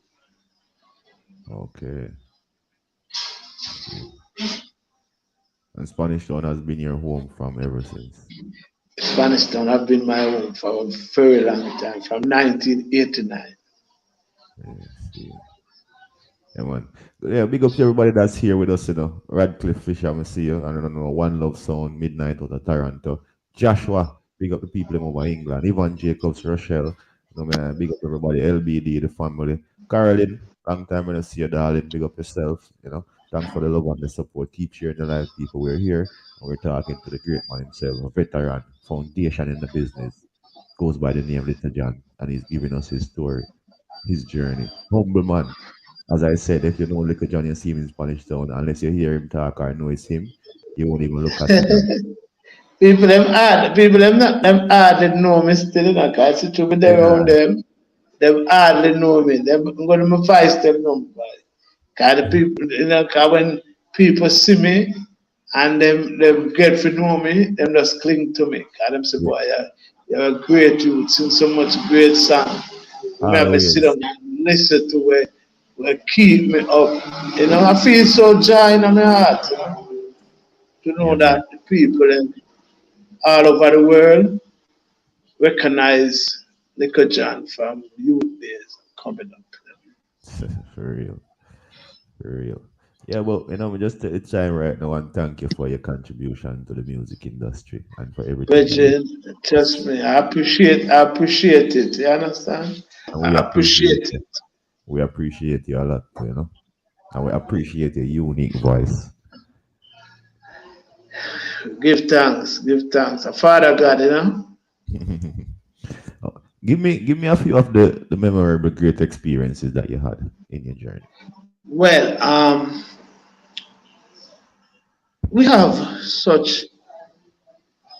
Okay. And Spanish Town has been your home from ever since. Spanish Town have been my home for a very long time, from 1989. Yeah, man. Yeah, big up to everybody that's here with us, Radcliffe Fisher, I see you. I don't know, One Love Sound, Midnight out of Toronto. Joshua, big up the people over England. Ivan Jacobs, Rochelle. Man, big up everybody. LBD, the family. Caroline, long time when I see you, darling. Big up yourself, Thanks for the love and the support. Keep sharing the live, people. We're here and we're talking to the great man himself, a veteran, foundation in the business. Goes by the name Little John, and he's giving us his story, his journey. Humble man. As I said, if you know Little John, you see him in Spanish Town, unless you hear him talk or know it's him, you won't even look at him. People them hardly know me still, because it's to be there around them. They hardly know me. I'm going to advise them number. Because the people, cause when people see me and them get to know me, them just cling to me. Because them say, boy, you're a great youth, sing so much great song. Remember, sit down and listen to where keep me up. I feel so joy in my heart, to know that the people all over the world recognize Little John from youth days coming up. For real. For real. Yeah, well, we just take the time right now and thank you for your contribution to the music industry and for everything. But trust me, I appreciate it. You understand? And I appreciate it. We appreciate you a lot, and we appreciate your unique voice. Give thanks. Father God, Give me a few of the memorable great experiences that you had in your journey. Well, we have such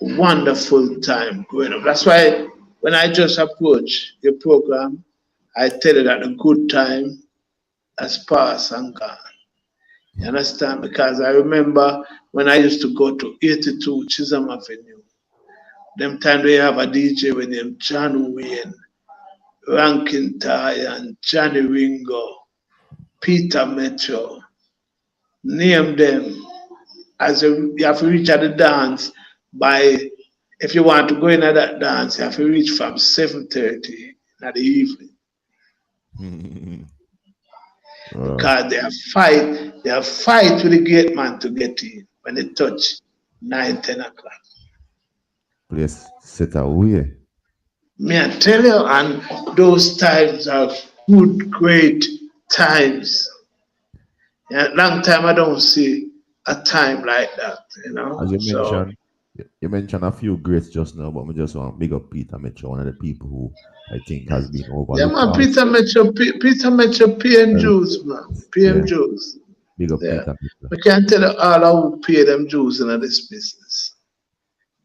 wonderful time growing up. That's why when I just approach your program, I tell you that the good time has passed and gone. You understand? Because I remember when I used to go to 82 Chisholm Avenue, them time they have a DJ with them John Wayne, Rankin Ty, and Johnny Ringo, Peter Metro. Name them. You have to reach at the dance by, if you want to go in at that dance, you have to reach from 7:30 in the evening. Because they have fight with the gate man to get in when they touch 9-10 o'clock. Place set away. May I tell you, and those times are good, great times. Long time I don't see a time like that, As you mentioned a few greats just now, but I just want to big up Peter Mitchell, one of the people who I think has been overlooked. Yeah, man, Peter Mitchell, PM Jews, man. PM Jews. Big up Peter Mitchell. I can't tell you all who pay them Jews in this business.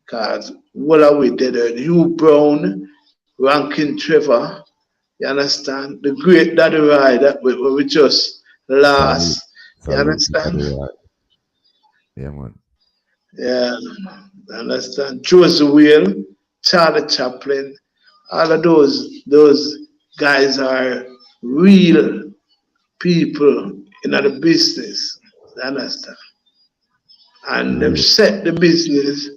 Because what are we did? Hugh Brown, Rankin Trevor, you understand? The great Daddy Ride that we just lost. You understand? Yeah, man. Yeah, I understand. Joseph Whale, Charlie Chaplin, all of those guys are real people in the business. You understand? And they've set the business,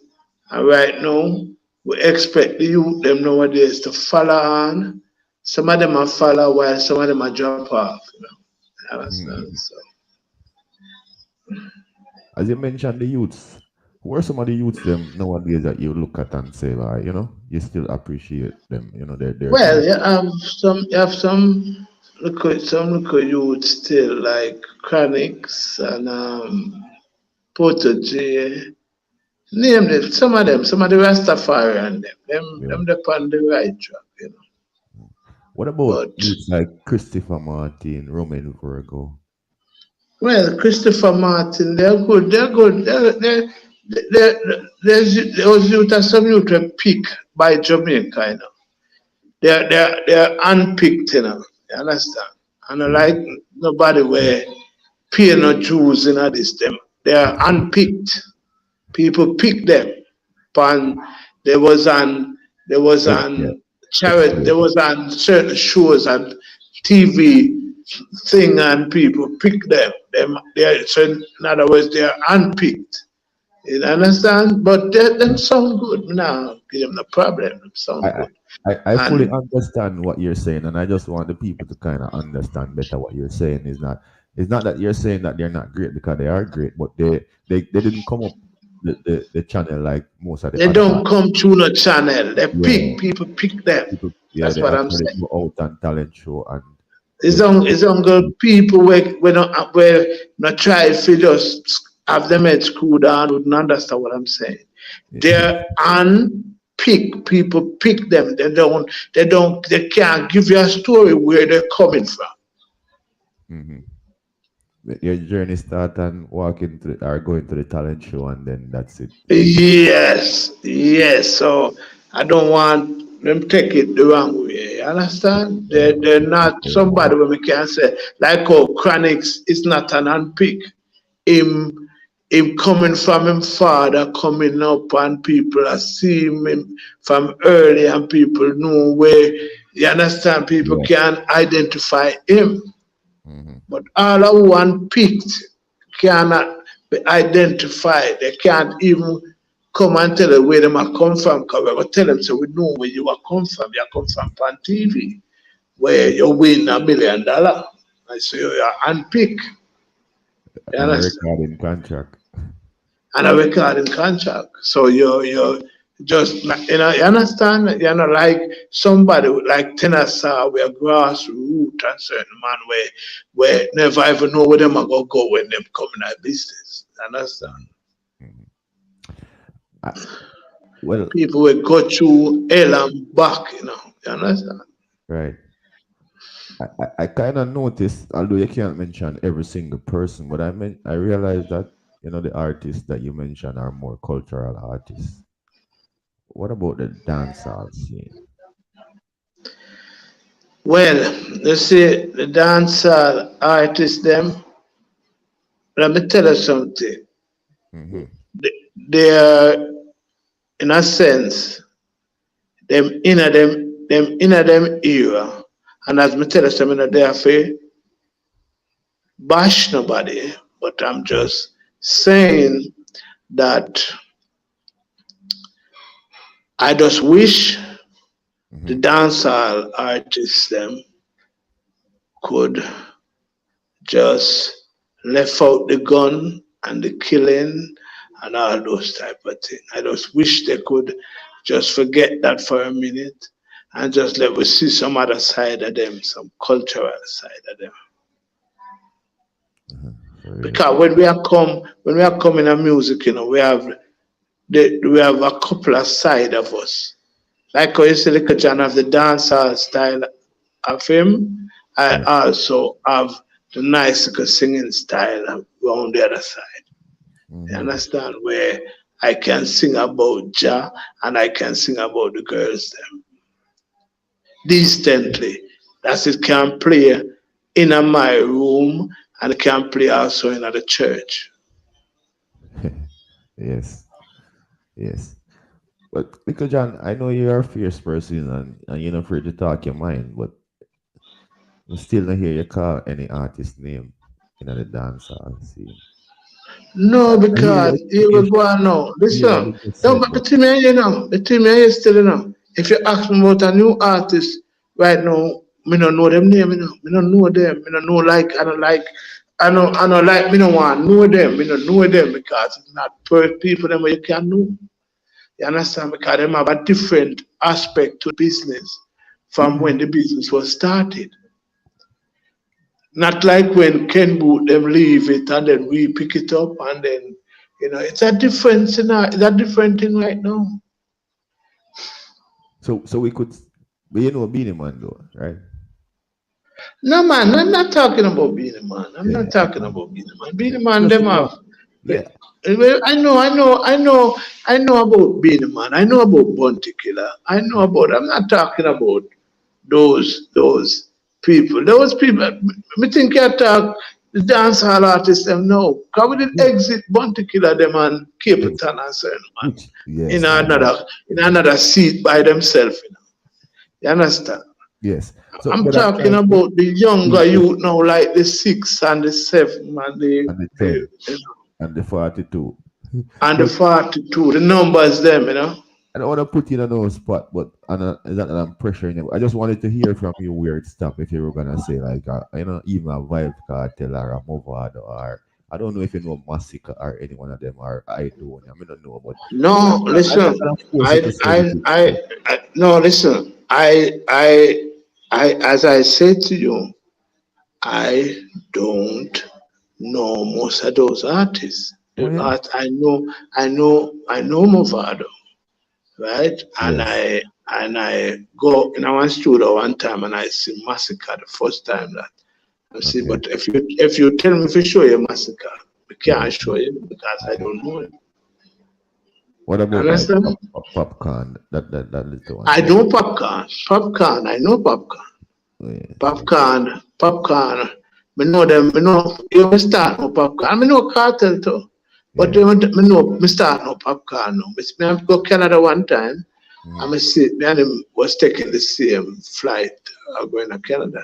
and right now we expect the youth them nowadays to follow on. Some of them are follow while some of them are drop off. You understand? So. As you mentioned the youths, who are some of the youths them nowadays that you look at and say, you still appreciate them, they're well, you have some look at some look at youth still like Chronics and Protege. Name them, some of the Rastafarian Yeah. them on the right track, you know. What about But youths like Christopher Martin, Roman Virgo? well, Christopher Martin, they're good, those youth are some youth were picked by Jamaica, you know. They're unpicked, you know. You understand? And I Yeah. like nobody where pay no Jews in this them. They are unpicked. People pick them. Pan there was Yeah. on charity, there Excellent. was on certain shows and TV thing and people pick them. They're so in other words they're unpicked. You understand? But them sound good now. Give them the problem. Them I, sound I, good. I fully And understand what you're saying, and I just want the people to kind of understand better what you're saying. It's not that you're saying that they're not great because they are great, but they didn't come up the channel like most of the they other don't artists. come through no channel. They Yeah, pick people pick them. people, yeah, That's they what I'm actually saying. go out and talent show and It's get on good people where not try to just have them at school down wouldn't understand what I'm saying. They're unpicked. People pick them. They can't give you a story where they're coming from. Mhm. Your journey start and walking to or going to the talent show and then that's it. Yes, yes. So I don't want them take it the wrong way. You understand? They're not Yeah. somebody when we can say like Chronics is not an unpick. Him him coming from him father coming up and people are seeing him from early and people know where you understand people Yeah. can identify him. Hmm. But all of one picked cannot be identified. They can't even come and tell us where them are come from. Because we will tell them, so we know where you are come from. You are come from Pan TV, where you win $1 million. I say you are unpicked. You And a understand? recording contract. And a recording contract. So you're just you understand? You're not like somebody like Tennessee where grassroots and certain man where never even know where them are gonna go when them come in our business. You understand? Mhm. I, well, People will go through hell and back, you know. You understand? right. I kind of noticed, although you can't mention every single person, but I realized that the artists that you mentioned are more cultural artists. What about the dancehall scene? Well, you see the dancer artists them, let me tell you something. Mm-hmm. They, they are in a sense them era. And as me tell you, I'm not there for bash nobody, but I'm just saying that I just wish Mm-hmm. the dancehall artists them could just left out the gun and the killing and all those type of things. I just wish they could just forget that for a minute and just let us see some other side of them, some cultural side of them. For real. Because when we are coming to music, we have a couple of side of us. Like how you see the John have the dancehall style of him, I Yeah. also have the nice singing style on the other side. You Mm-hmm. understand? Where I can sing about Jah and I can sing about the girls them decently. That's it can play in my room and it can play also in the church. Yes. Yes. But because John, I know you're a fierce person and you're not afraid to talk your mind, but we still not hear you call any artist name in the dancehall scene. No, I hear your because here we education, go on now. I hear what Listen, you just no, said, but but between me and you now, between me and you still you know. If you ask me about a new artist right now, me don't know them name, you know. Me don't know them. Me don't know like I don't like I don't like me don't want to know them. Me don't know them because it's not per people them where you can know. You understand? Because them have a different aspect to business from mm-hmm. when the business was started. Not like when Ken Boot them leave it and then we pick it up and then it's a different scenario, it's a different thing right now. So we could, but Beanie Man though, right? No man, I'm not talking about being a man. I'm Yeah. not talking about being a man. Being Yeah. a man, Just them to know. have. Yeah. Well, I know about being a man. I know about Bounty Killer. I know about. I'm not talking about those people. Those people. Me think you talk the dancehall artists them know. Cause we did Yeah. exit Bounty Killer them and Ex- Capleton and so on, man. Which yes, In another seat by themselves. You understand? yes. So, I'm but I'm talking trying to about the see younger if youth now, like the 6 and the 7 and and the 10 and the 42. and the But 42, the numbers them. I don't want to put you in a no spot, but it's not that I'm pressuring you. I just wanted to hear from you where it stopped. If you were gonna say like, even a Vibe Cartel or a Movado or I don't know if you know Massacre or any one of them or I do. I mean, don't know, but No, I'm not listen, gonna force you to say anything. no, listen, as I said to you, I don't know most of those artists. Oh The yeah, art I know Movado, right? yes, And I go in our studio one time and I see Massacre the first time that I see. okay, But if you tell me to show you Massacre, I yeah, can't show you because I okay. don't know him. What about like Understand? popcorn? That little one I there. know popcorn. Popcorn. I know popcorn. Oh, yes, Popcorn. Popcorn. Me know them. Me know. You me start no popcorn. Me know cartel too. But yeah, me know me start no popcorn no. Me have go Canada one time. mm, And me see me and him was taking the same flight going to Canada.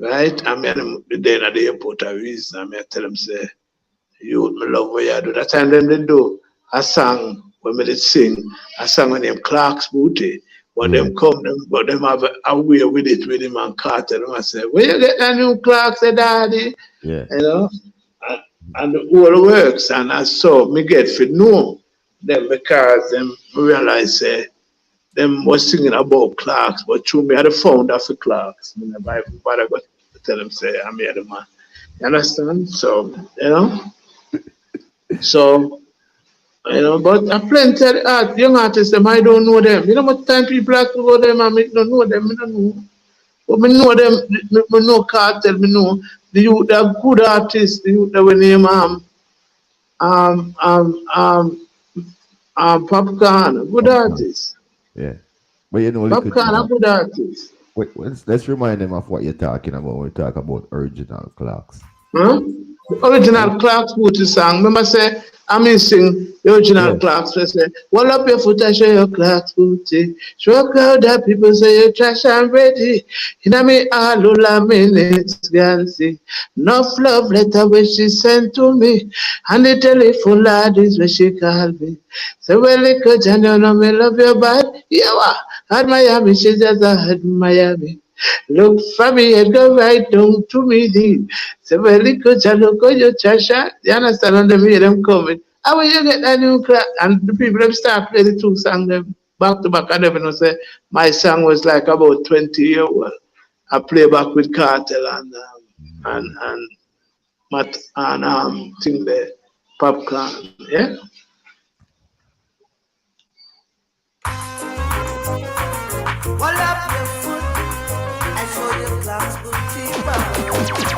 Right? And me and him the day at the airport I visit and me I tell him say, you me love what you do. That time them they do a song when me did sing a song when them Clark's Booty. When yeah, them come, but them have a way with it with him and Carter. And I say, where you get that new Clark's, daddy? yeah, You know, and, and the whole works. And I saw me get to know them because them realize them was singing about Clark's, but through me, I the founder of the Clark's. I never even bother got to tell them say I'm here the man. You understand? So, so but a plenty of young artists, them I don't know them. You know what time people have to go them and me don't know them, me don't know. But me know them, me know Cartel, me know the youth, they're good artists, the youth that we name um, um, um, Popcorn, good popcorn. artists. Yeah, but little Popcorn, a John. good artist. Wait, let's remind them of what you're talking about when we talk about original clocks. Huh? The Oh, original Clark's Booty song. Remember say, I mean sing the original yes, Clark's we say, wall up your foot and show your Clark's Booty. Show a crowd that people say you're trash and ready. You know me all minutes, girl, see. Enough love letter when she sent to me. And the telephone ladies when she called me. Say, well, little John, you know me love your bad. Yeah, at Miami, she just had Miami. Look from me and go right down to me deep. Say, well, little John, look on your chasha. You understand? And them hear them coming. How will you get that new class? And the people them start play the two songs them back to back. I never know say my song was like about 20 years old. I play back with Cartel mhm, and Matt and thing there, popcorn. Yeah. Wall up your foot and show your clocks booty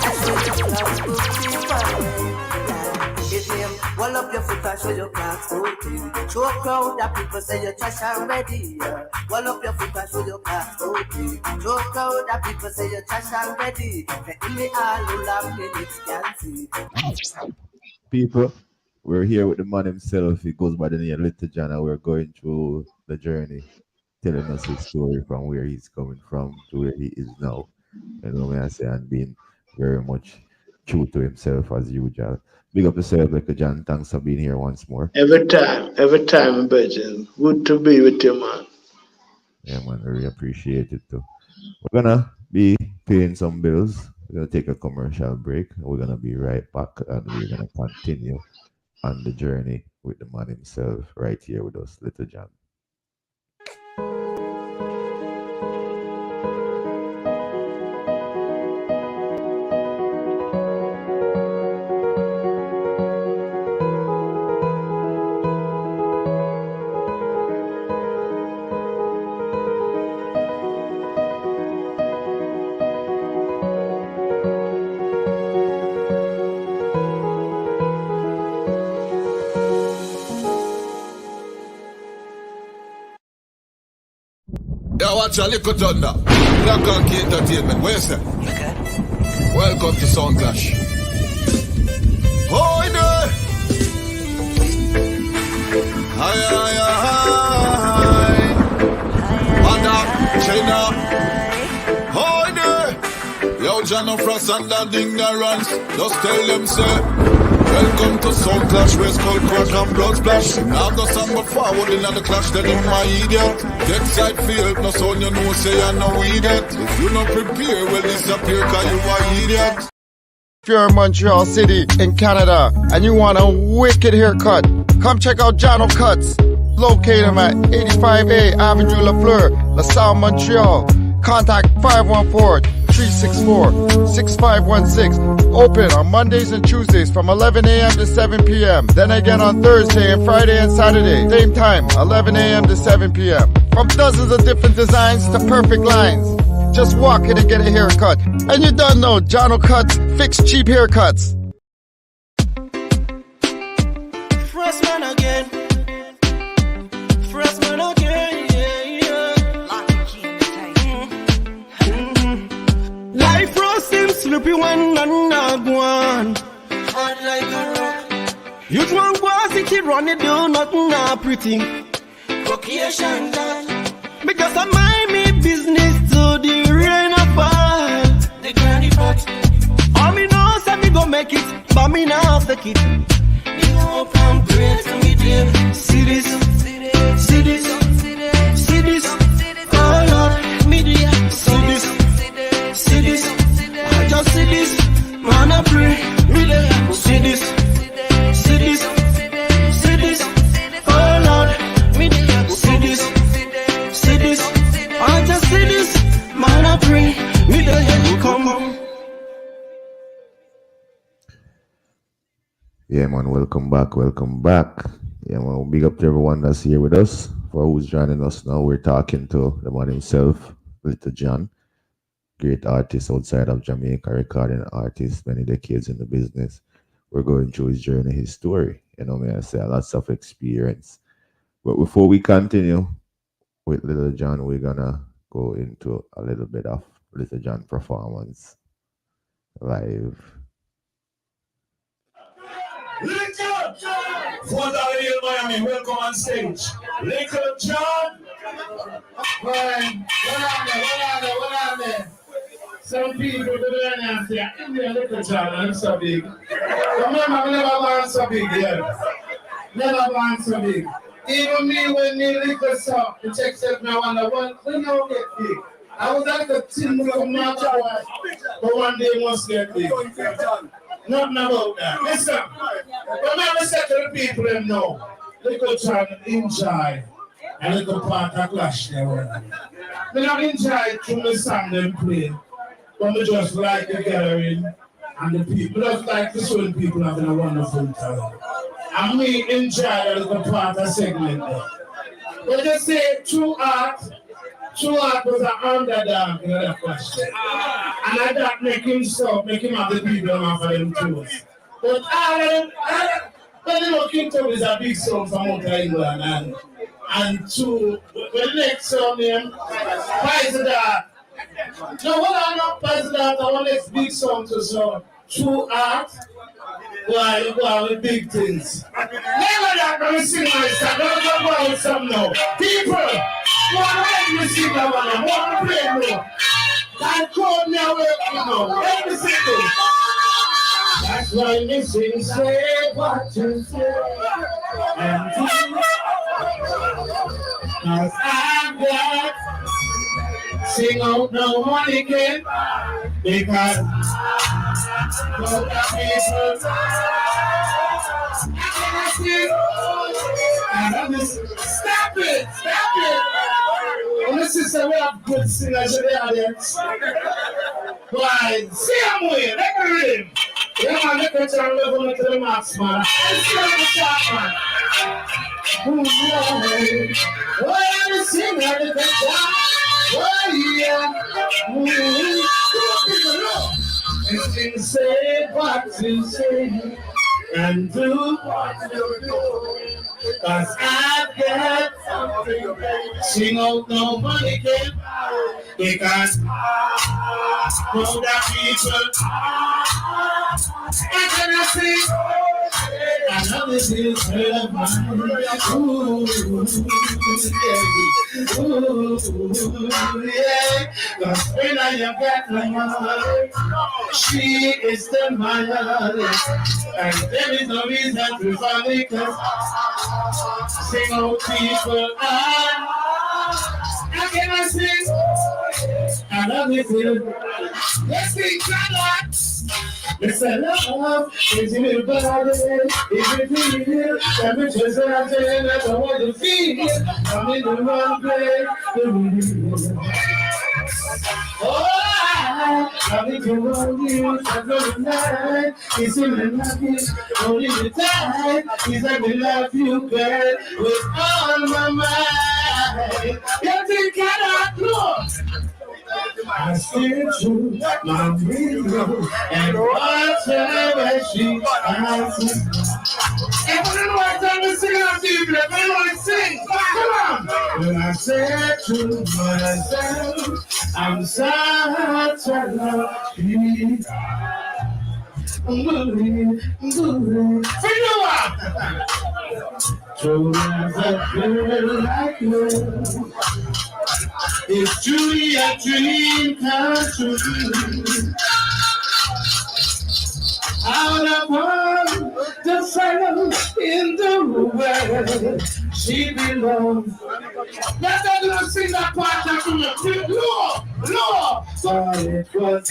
I show your clocks booty yeah. His name, wall up your foot and show your clocks booty. Show a crowd that people say you're trash already. Yeah. Wall up your foot and show your clocks booty. Show a crowd that people say you're trash already. Let me all who love minutes can see. people, we're here with the man himself. He goes by the name Little John, and we're going through the journey, telling us his story from where he's coming from to where he is now. You know what I say, and being very much true to himself as usual. Big up yourself, Little John. Thanks for being here once more. Every time, Virgin. Good to be with you, man. Yeah, man, I really appreciate it too. We're gonna be paying some bills. We're gonna take a commercial break. We're gonna be right back, and we're gonna continue on the journey with the man himself right here with us, Little John. Yeah, watch a little thunder. Landkentertainment. Where you say? Okay. Welcome to Sound Clash. Hi there. Hi. Madam, China. Hi there. Yo, Johno Frass and that ignorance. Just tell them, say. Welcome to Sound Clash, where skull crack and blood splash. Now the song but forward in the clash, then in my idiot. Get side field, no son you know say I know idiot. If you not prepare, well disappear cause you are idiot. If you're in Montreal City in Canada and you want a wicked haircut, come check out Johno Cuts. Locate him at 85A Avenue Lafleur, LaSalle, Montreal. Contact 514-364-6516. Open on Mondays and Tuesdays from 11 a.m. to 7 p.m. Then again on Thursday and Friday and Saturday. Same time, 11 a.m. to 7 p.m. From dozens of different designs to perfect lines. Just walk in and get a haircut. And you don't know, Johno Cuts fix cheap haircuts. Frass man again. Frass man again. Life roast him sleepy when none not one. Hard like a rock. You drunk was it, he run it, do nothing not pretty. Vocation done. Because I mind me business to the rain of fall. The granny pot. All me know say me go make it, but me now take it. Me hope and pray to me dear. See this, see this, see this. Oh Lord, me dear. See this. See this, I just see this, man I pray, really. See this, see this, see this, oh Lord, me dear. See this, I just see this, man I pray, me dear. Come on. Yeah, man, welcome back. Yeah, man, big up to everyone that's here with us. For who's joining us now, we're talking to the man himself, Little John. Great artist outside of Jamaica, recording artist, many decades in the business. We're going through his journey, his story. You know, may I say, lots of experience. But before we continue with Little John, we're gonna go into a little bit of Little John performance live. Little John! For the Miami, welcome on stage. Little John! Man, what on there? Some people go there and say, I'm there, Little John, I'm so big. Remember, I never born so big, yeah. Never born so big. Even me, when me little so, the check said, me wonder, when you get big? I was like a tin of matter, but one day must get big. Nothing about that. Listen, remember, say to the people them know, Little John enjoy a little part of clash there. Me not enjoy through the song them play, but me just like the gathering and the people. Just like the showing people having a wonderful time. And me enjoy a little part of segment there. But they say true art was an underdog in that question. And I that make him stop, make him have the people off of them too. But but you know, King Tom is a big song from out of England and two, the next song name, President. No, what I know, President, I want next big song to song, True Art. Why, with big things. Never that, let me sing my song. Don't go about some now. People, want to let me sing that one. Want to play more. And call me away, let me sing it. That's why me sing, say what you say. And do. Cause I'm glad. Sing out no money again. Because Stop it! And this is a way of good singers in the audience. Why? See him with, let me read him. Yeah, man, let me try to live on to the max, man. And see him the sharp, man. Oh, I'm singing at the top. Oh, yeah. And sing, say what you say. And do what you do. Cause I've got something sing out nobody can buy. Because from the people I cannot sing. I know this is heard of mine. Ooh, yeah. Cause when I am back my mother, she is the mother. And there is no reason to panic. Sing out people, I cannot sing. I love you too. Let's sing, God. It's a love, it's in your body, it's in you. Every chance I don't want to feel. I'm in the wrong place. Oh, I'm in the wrong place. I'm going tonight. It's in the night, only the time. It's like I love you, girl, with all my mind. You think I don't know? I still true, my window, and whatever she asks. Everyone time to sing out to you, everyone sing, come on. When I said to myself, I'm such a lucky. Sing it up! So there's a girl like you. It's truly a dream come true. Out of all the fellow in the world, she belongs. Let that little sing that part that to me. Lord, so it was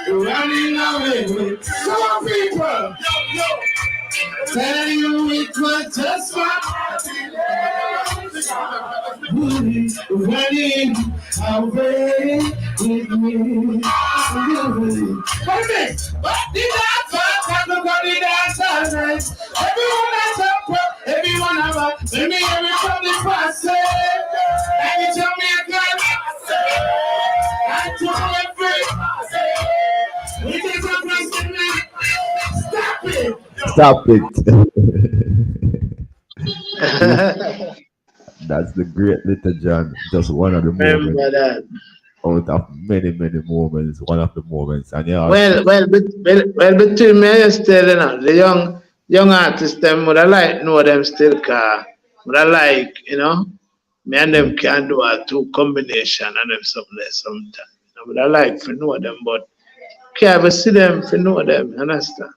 running away with some people. Tell you it was just my running away with me. Wait a minute. What did I talk? I'm going to dance all night. Everyone that's up, everyone about. Let me hear it from the past. Let me tell me again. I told you free. We did something. Stop it. Stop it. That's the great little John. Just one of the moments. Remember that. Out of many moments, one of the moments. And yeah. Well, between me and still, you know, the young artists, them would I like know them still car. Would I like, you know, me and them can do a two combination and them something sometimes. Would I like to know them, but can't ever see them to know them, you understand?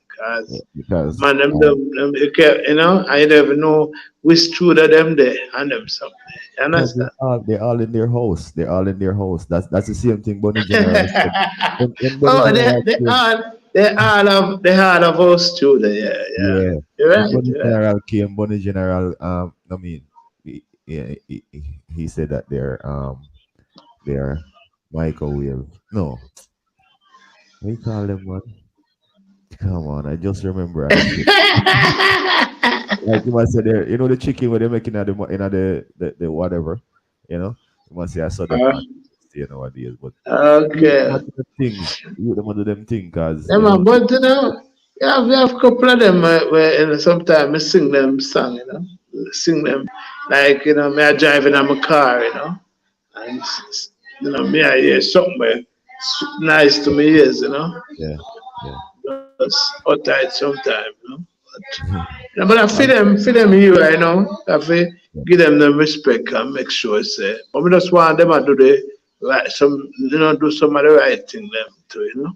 Because man, them, you know, I never know which two of them there and them something. You understand? They're all in their house. They're all in their house. That's the same thing Bunny General said. They all of us too. Yeah. You're right. Bunny General came. Bunny General. I mean, he said that they're microwave. No, what do you call them, man? Come on, I just remember. Like you must say there, you know the chicken where they're making at the whatever, you know. You must say I saw that you know what it is, but okay. You them do them thing, cause but you know, yeah, we have a couple of them where sometimes I sing them song, you know, sing them like you know, me I driving in my car, you know, and you know, me I hear something nice to me ears, you know. Yeah. Or tight sometimes, you know. But I feel them here, you know. I feel give them the respect and make sure it's but we just want them to do the right do some of the right thing them too, you know.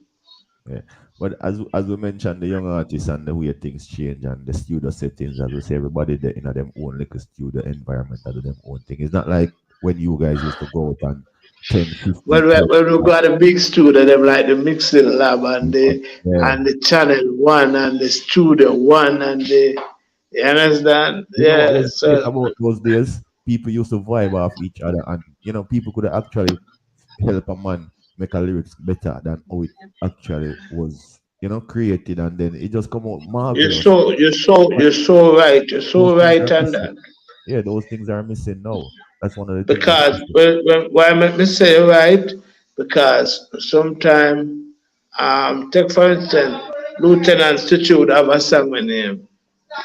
Yeah. But as we mentioned, the young artists and the way things change and the studio settings, as we say, everybody there in them own like a studio environment that do them own thing. It's not like when you guys used to go out and 10, 15, when we got a big studio, them like the mixing lab and the channel one and the studio one and the you understand? So about those days, people used to vibe off each other, and you know, people could actually help a man make a lyrics better than how it actually was, you know, created, and then it just come out marvelous. You're so right. You're so right on that. Yeah, those things are missing now. That's one of the because why make me say right? Because sometimes take for instance Lieutenant Stitchwood have a song with him.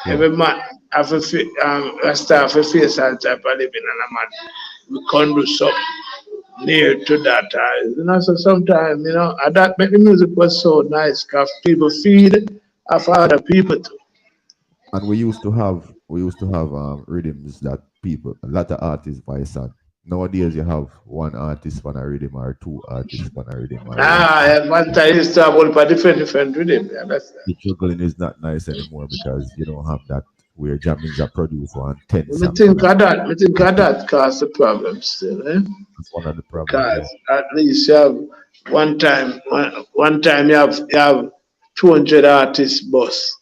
Every man have a staff a face all type of living and a man we can do something near to that. So sometimes, and that make the music was so nice because people feed off other people too. And we used to have rhythms that people, a lot of artists voice on. Nowadays you have one artist on a rhythm or two artists on a rhythm. At one time you used to have all for different rhythm. You understand? The juggling is not nice anymore because you don't have that where jammings are produced on 10 I songs. think of that cause the problem still, eh? That's one of the problems. Because at least you have one time you have 200 artists bus.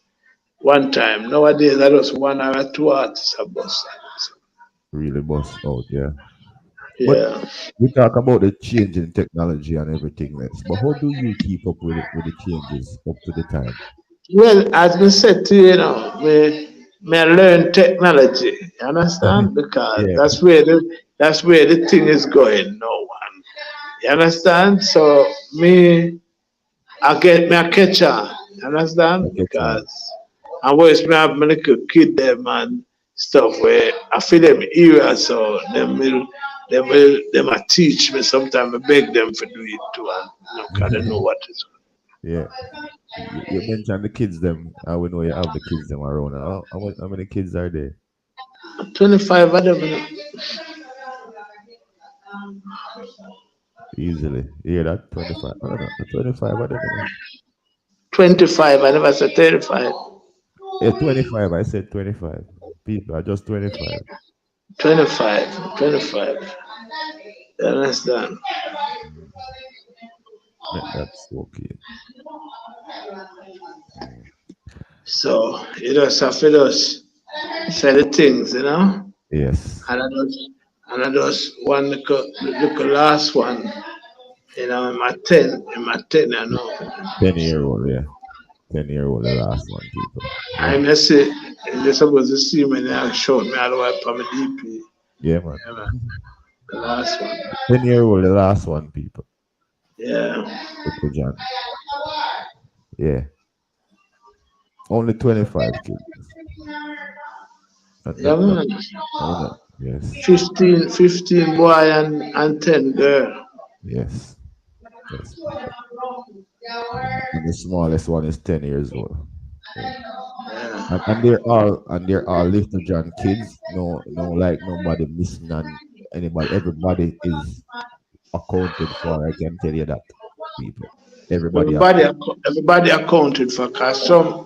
One time. Nowadays that was one or two artists a bus. Really bust out, yeah. Yeah. But we talk about the change in technology and everything else. But how do you keep up with the changes up to the time? Well, as we said to you, me learn technology. You understand? Because Yeah. that's where the thing is going. No one. You understand? So I catch on. You understand? Okay, fine. Because I always me have my little kid them and stuff where I feel them era, so them a teach me. Sometimes I beg them to do it too, and because they know what it's. Yeah. You mentioned the kids them. I will know you have the kids them around. How many kids are there? 25 of them. Easily. You hear that? 25. I don't know. 25 of them. 25, I never said 35. Yeah, 25. I said 25. People are just 25. 25. You understand? That's okay. So you just have to just say the things, Yes. And I just one little last one, in my 10, I know. 10-year-old, yeah. 10-year-old, the last one, people. I may say, they're supposed to see me and show me how do I put my DP. Yeah, man. Yeah, man. The last one. 10-year-old, the last one, people. Yeah. Little John. Yeah. Only 25 kids. Yeah, man. Yes. 15 boy and 10 girl. Yes. Yes. And the smallest one is 10 years old. Yeah. Yeah. And they're all Little John kids. No, like nobody missing on anybody. Everybody is accounted for. I can tell you that, people. Everybody accounted for, cause some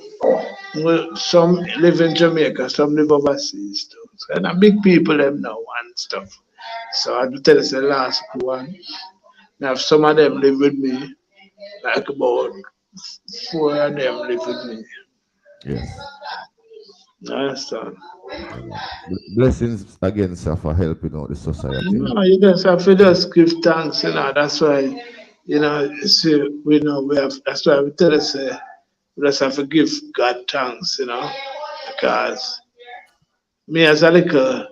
live in Jamaica, some live overseas too. And a big people them now and stuff. So I do tell us the last one. Now some of them live with me, like about 4 of them live with me. Yes. You understand? Blessings again, sir, for helping out the society. No, you just have to just give thanks, That's why, see, we have. That's why we tell us, we just have to give God thanks, because me as a little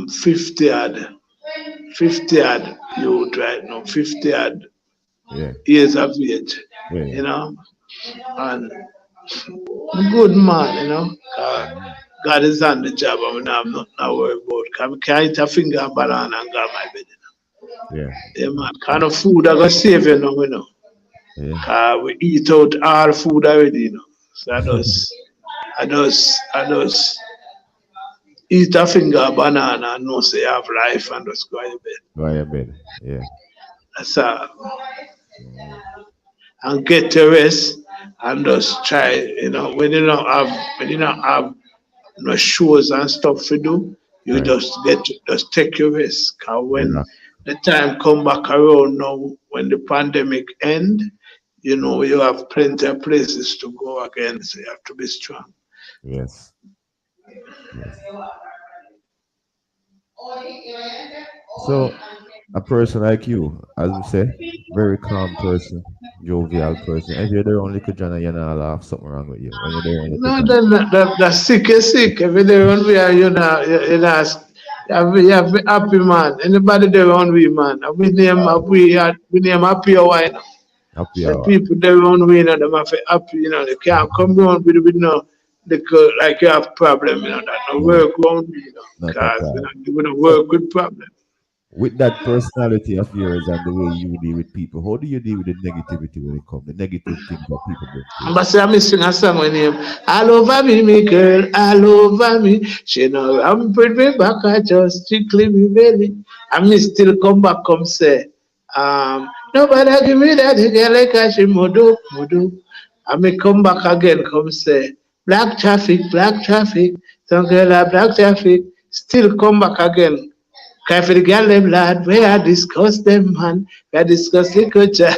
50 odd youth right now, 50 odd years of age, Yeah. and I'm a good man, God is on the job and I'm not worried about it. I can't eat a finger and banana and go on my bed. Yeah, man. Kind of food I got save now, Yeah. We eat out all food already, So I just eat a finger of banana and know say I have life and just go to bed. Go to bed. Yeah. That's all. And get to rest and just try, when you don't have no shows and stuff to do, you just take your rest. Cause when the time come back around now, when the pandemic end, you have plenty of places to go again, so you have to be strong. Yes. So a person like you, as we say, very calm person, jovial person. If you're there on Little John, you're not laugh, something wrong with you. When you're there on Little John. That's sick is sick. If you're there on we are, you have happy man. Anybody there on we man. We name happy wine. Happy The hour. people they run away, you know, them have to happy, you know, they can't come around with no, like you have problem, you know, that no No, work around, you know, not at because, you all. know, you're going to So, work with problem. with that personality of yours and the way you deal with people, how do you deal with the negativity when it comes, the negative things that people bring to you? But say I'm sing a song with him. All over me, me girl, all over me. She know I'm bring me back, I just strictly me belly. And me still come back, come say, nobody give me that girl like I she modo, modo. And me come back again, come say, black traffic, some girl are black traffic. Still come back again. Cause for the girl them lad, where I discuss them man, where I discuss the culture.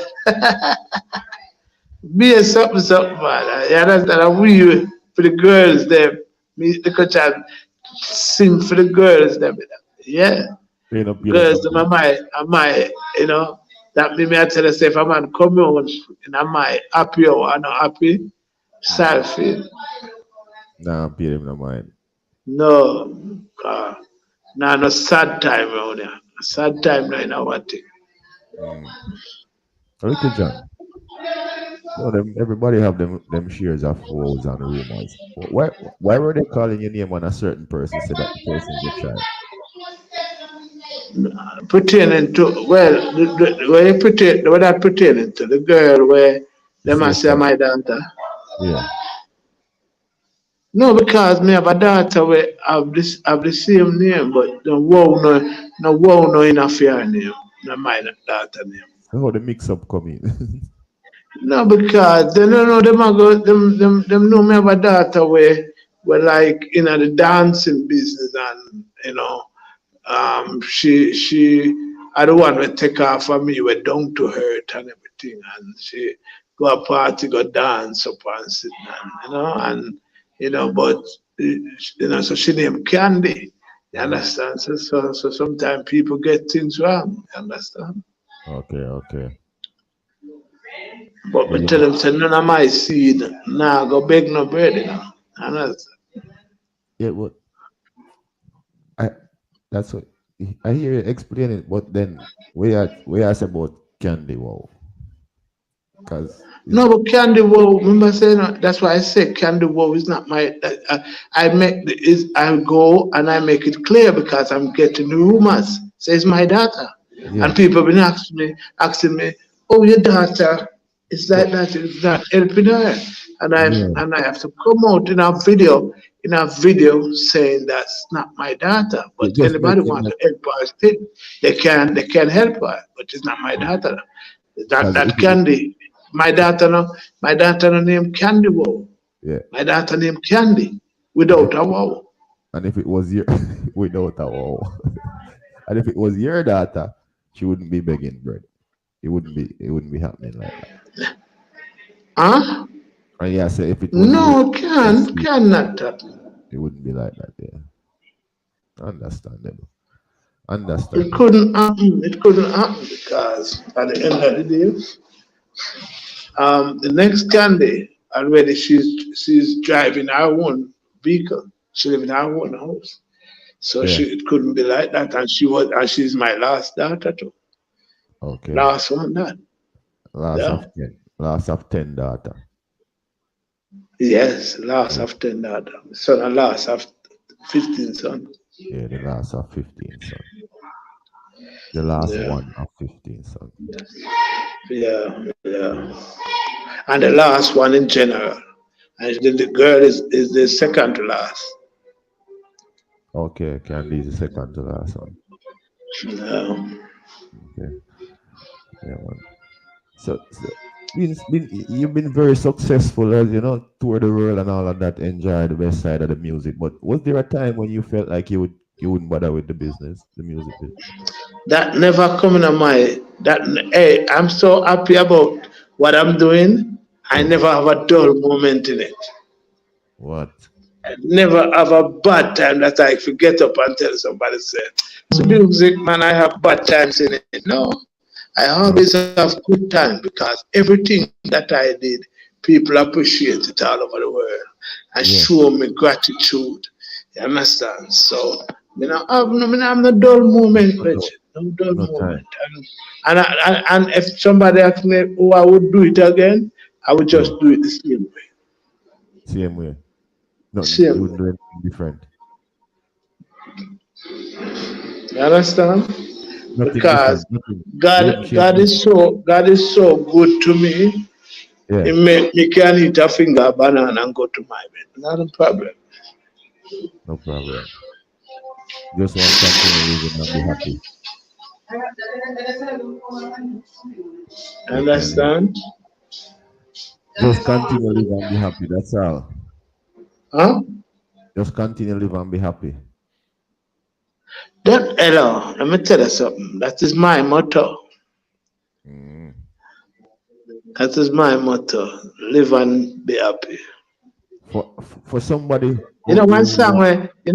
Be a something, man. You understand? And we for the girls them, me the coach and sing for the girls them. Yeah, Paying up your girls them number. am I, you know. That me I tell you, say if a man come on, and am I happy or not happy, selfie. Nah, pay them no mind. No, nah, no sad time around here. Sad time now in our thing. Mm. Little John. No, them everybody have them shares of woes and rumors. Why were they calling your name on a certain person so that the person is a child? Pertaining to where you pertain, what that pertaining to the girl where You they see a must say child. my daughter. Yeah. No, because me have a daughter where have the same name, but no wow no interfere name, no my daughter name. So how the mix up come in? No, because they don't know them a go them know me have a daughter where like you know the dancing business and you know she I don't want to take her from me, we're down to hurt and everything and she go a party, go dance up and sit and you know, but you know, so she named Candy. You Mm. understand? So sometimes people get things wrong, you understand? Okay, okay. But But we you tell know, them say none of my seed, nah go beg no bread, you know. Understand? yeah, what I that's what I hear you explain it, but then we ask about candy wow. Cause it's No, but Candy Wow, remember saying that's why I say Candy Wow is not my. I make is I go and I make it clear because I'm getting rumors. Says my daughter, and yeah. people been asking me, oh your daughter is But like that, is not helping her, yeah, and I have to come out in a video saying that's not my daughter. it But just anybody making want that to help her still, they can help her, but it's not my daughter. because if That it Candy. My daughter no name Candy Wow. yeah, My daughter name Candy and if without a wow. and if it was your without a wow. And if it was your daughter, she wouldn't be begging bread. It wouldn't be happening like that. Huh? And yeah, so if it was your No, seed, cannot happen. it wouldn't be like that, yeah. Understandable. It Understandable. couldn't happen. It couldn't happen because at the end of the day, the next Candy already she's driving her own vehicle. She live in her own house. So Yeah. it couldn't be like that. And she's my last daughter too. Okay. Last one that. Last Yeah. of 10. Last of 10 daughter. Yes, last Yeah, of 10 daughter. Son and last of 15 son. yeah, the last of 15 son. The last Yeah. one of 15 son. Yeah. And the last one in general. And then the girl is the second to last. Okay, Candy is the second to last one. Yeah. Okay. Yeah, man. So you've been very successful as tour the world and all of that, enjoy the best side of the music. But was there a time when you felt like you wouldn't bother with the business, the music business? That never coming on my that hey, I'm so happy about what I'm doing. I Yeah. never have a dull moment in it. What? I never have a bad time that I forget up and tell somebody say, it's music man, I have bad times in it. No. I No. always have good time because everything that I did, people appreciate it all over the world and Yeah. show me gratitude. You understand? So, I'm not dull moment, No, no. Rich. No dull No moment. time. And if somebody asked me who I would do it again, I would just Yeah. do it the same way. Same way. Nothing. You Same wouldn't way. do anything different. You understand? Nothing Because different. Nothing. You wouldn't change nothing. God is so good to me. Yeah. It make me can eat a finger of banana and go to my bed. Not a problem. No problem. Just want to continue living and be happy. You can hear. Understand? Just continue live and be happy. That's all. Huh? Just continue live and be happy. That hello, let me tell you something. That is my motto. Mm. That is my motto. Live and be happy. For somebody You know one who song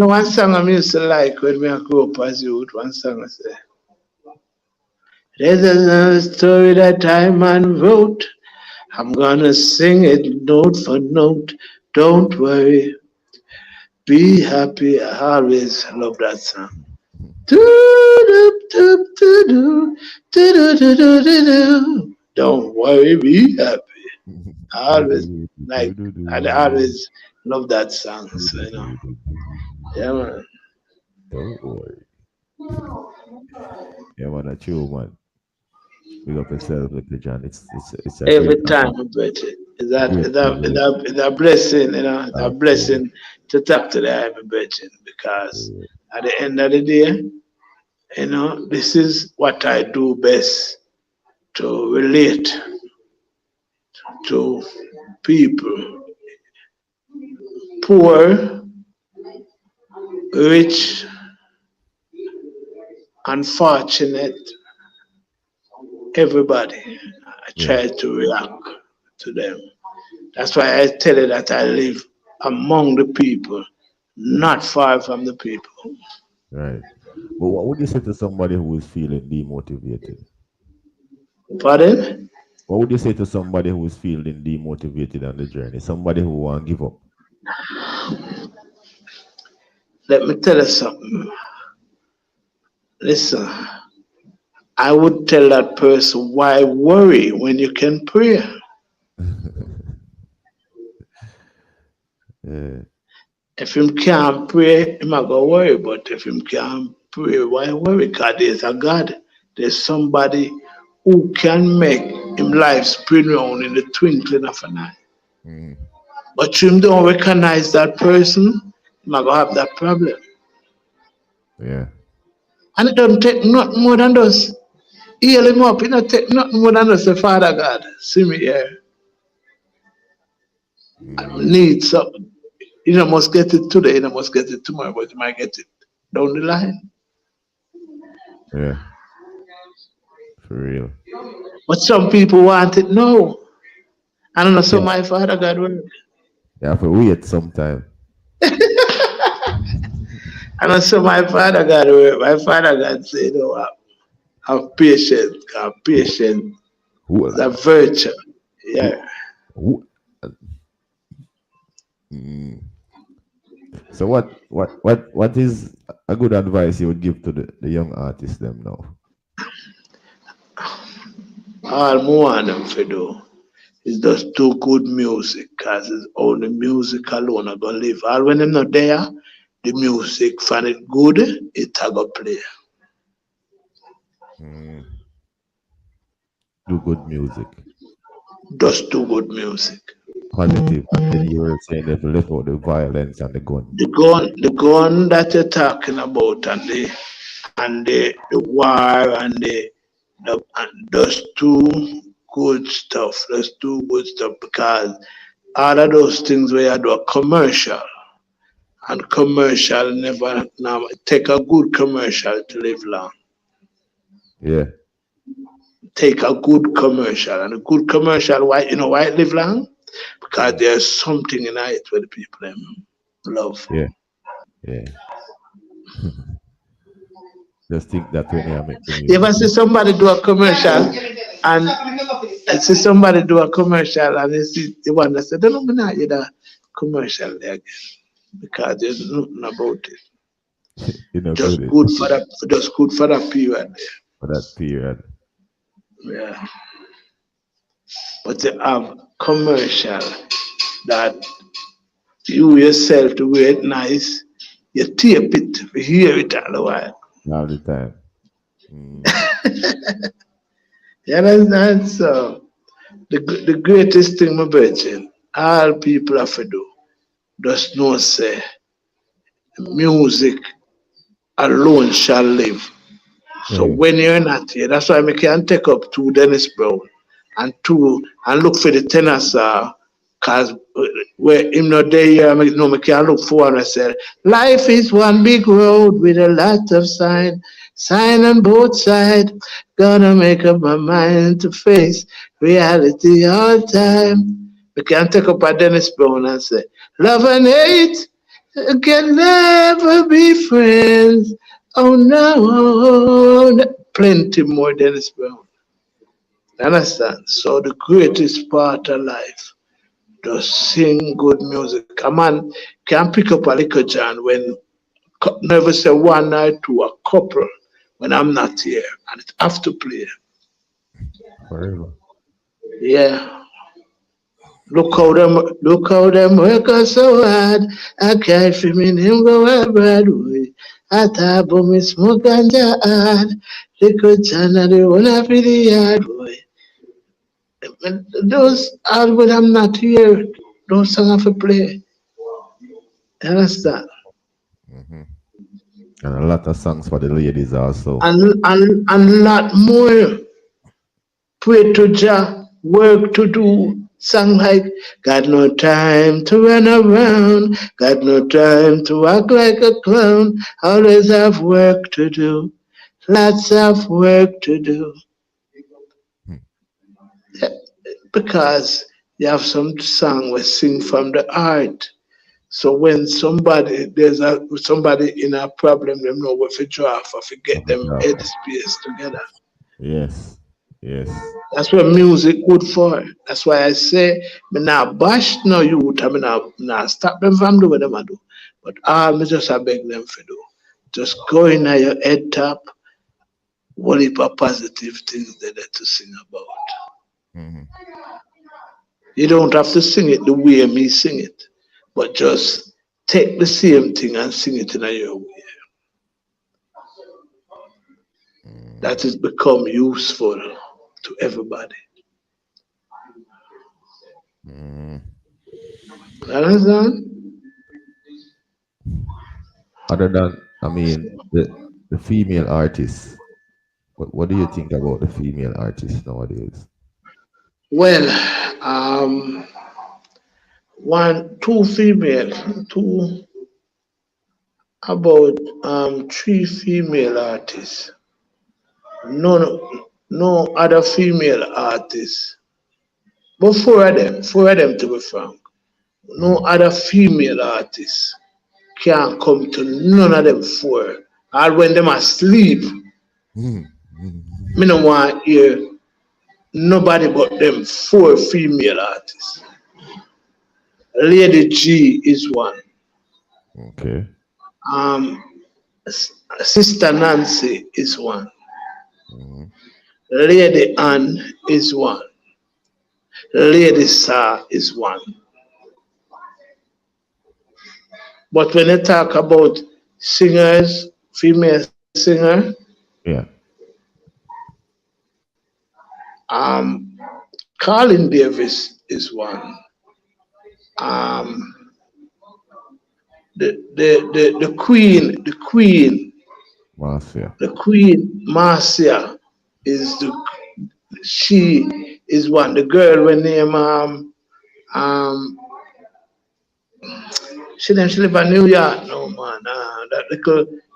one song I used to like when I grew up as youth, one song I say. There's another story that I man wrote. I'm gonna sing it note for note. Don't worry. Be happy. I always love that song. Don't worry, be happy. I always I always love that song. So, yeah, man. don't worry. Yeah, man, that's you, man. Big up yourself, Little John. It's a Every great time, honor, I bet you. Is that great is that is privilege. that is that blessing, it's a Absolutely. blessing to talk to the I bet you, because at the end of the day, this is what I do best, to relate to people, poor, rich, unfortunate, everybody. I Yeah, try to react to them. That's why I tell you that I live among the people, not far from the people. right. But what would you say to somebody who is feeling demotivated? Pardon? What would you say to somebody who is feeling demotivated on the journey? Somebody who won't give up. Let me tell you something. Listen, I would tell that person, why worry when you can pray? Yeah, If him can't pray, him not gonna worry. But if him can't pray, why worry? Because there's a God. There's somebody who can make him life spin round in the twinkling of an eye. mm, But him don't recognize that person, him not gonna have that problem. yeah, And it don't take nothing more than us. Heal him up. It don't take nothing more than us. Say, Father God, see me here. I mm, need something. You don't must get it today, you don't must get it tomorrow, but you might get it down the line. yeah, for real. But some people want it now. I don't know, so Yeah, my Father God will. you have to wait sometime. I know, so my Father God will. My Father God said, have patience. Have patience. Who, The virtue. who, Yeah. who, mm. So what is a good advice you would give to the young artists them now? All more want them to do is just do good music, because it's only music alone are going to live. All when them not there, the music, find it good, it a go play. Mm, do good music, Just do good music. positive, and then you were saying they've left out the violence and the gun. The gun that you're talking about, and the war, and those two good stuff. Those two good stuff, because all of those things where you do a commercial, and commercial never now take a good commercial to live long. Yeah, Take a good commercial, and a good commercial, why why it live long? Because mm, there's something in it where the people love. yeah, yeah. Just think that when you make the You music, ever see somebody do a commercial, and I see somebody do a commercial, and you see the one that said, "Don't know, hear that commercial there again," because there's nothing about it. You know, Just good good for that period. for that period. Yeah. But to have commercial that you yourself to wear it nice, you tape it, you hear it all the while. All the time. Mm. You understand? So the greatest thing, my virgin, all people have to do, just know say music alone shall live. So Yeah. when you're not here, that's why I can take up two Dennis Brown and look for the tenor cause where him not there, I can look for and I said, life is one big road with a lot of sign on both sides. Gonna make up my mind to face reality all time. We can take up a Dennis Brown and say, love and hate can never be friends. Oh no, plenty more Dennis Brown. Understand? So the greatest part of life, just sing good music. A man can pick up a little John when never say one night to a couple when I'm not here and it have to play. Forever. Yeah. Look how them work us so hard. I can't feel me him go a Broadway. I thought but me smoke ganja hard. Little John and the one of the hard boy. Those are when I'm not here. Those songs have to play. Understand? Hmm. And a lot of songs for the ladies also. And lot more. Pray to Jah, work to do. Song like, got no time to run around, got no time to act like a clown. Always have work to do, lots of work to do. Hmm. Because you have some song we sing from the heart. So when somebody in a problem, them know what to draw for, get them head space together. Yes. Yes. That's what music good for. That's why I say, me not bash no youth, I mean, not stop them from doing what them a do. But all me just I beg them for do. Just go in at your head top, what heap of positive things they there to sing about. Hmm. You don't have to sing it the way me sing it, but just take the same thing and sing it in your way. That is become useful to everybody. Mm. You understand? Other than, I mean, the female artists. What do you think about the female artists nowadays? Well, two female, two about three female artists. No other female artists. But four of them to be frank. No Mm. other female artists can come to none of them four. Or when them asleep, Mm. me no want hear nobody but them four female artists. Lady G is one. Okay. Um, Sister Nancy is one. Mm. Lady Anne is one. Lady Sa is one. But when you talk about singers, female singer, Yeah. Colin Davis is one. Um, the Marcia. Queen Marcia is she is one. The girl when name um she live in New York no man. That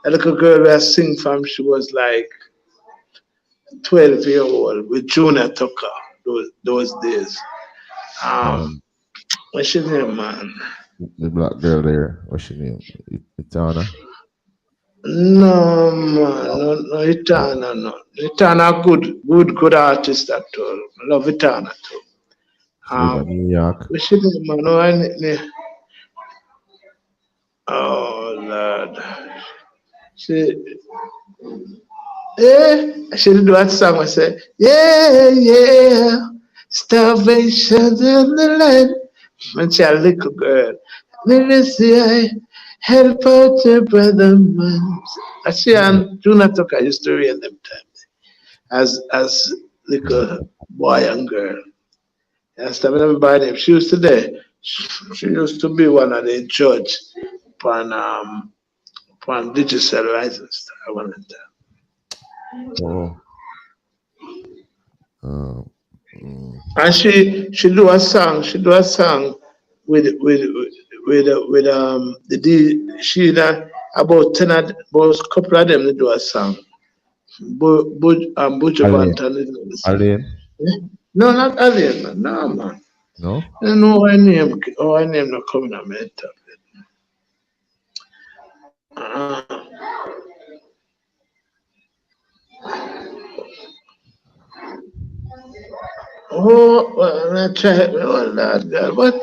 little girl that sing from she was like 12-year old with Junior Tucker those days. Um Um, what's she name man? the black girl there. What's her name? Itana. No man, no Itana no. Itana good artist at all. I love Itana too. She live in Um New York. what's she name man? Oh Lord. she do that song. I say, yeah, starvation in the land. When she a little girl, let me see, I help out your brother, man. I see, and Johno Frass used to read them times as little boy and girl. Yes, I remember them. She used to there. She used to be one of the judge upon digital rising star one of them. Oh. And she do a song. She do a song with the she about 10 about a couple of them they do a song. Butcher Bantan. Alien? No, not Alien, man. No, man. No? I don't know her name. Oh, her name not coming on my tablet. Oh, well, I try all that, girl. But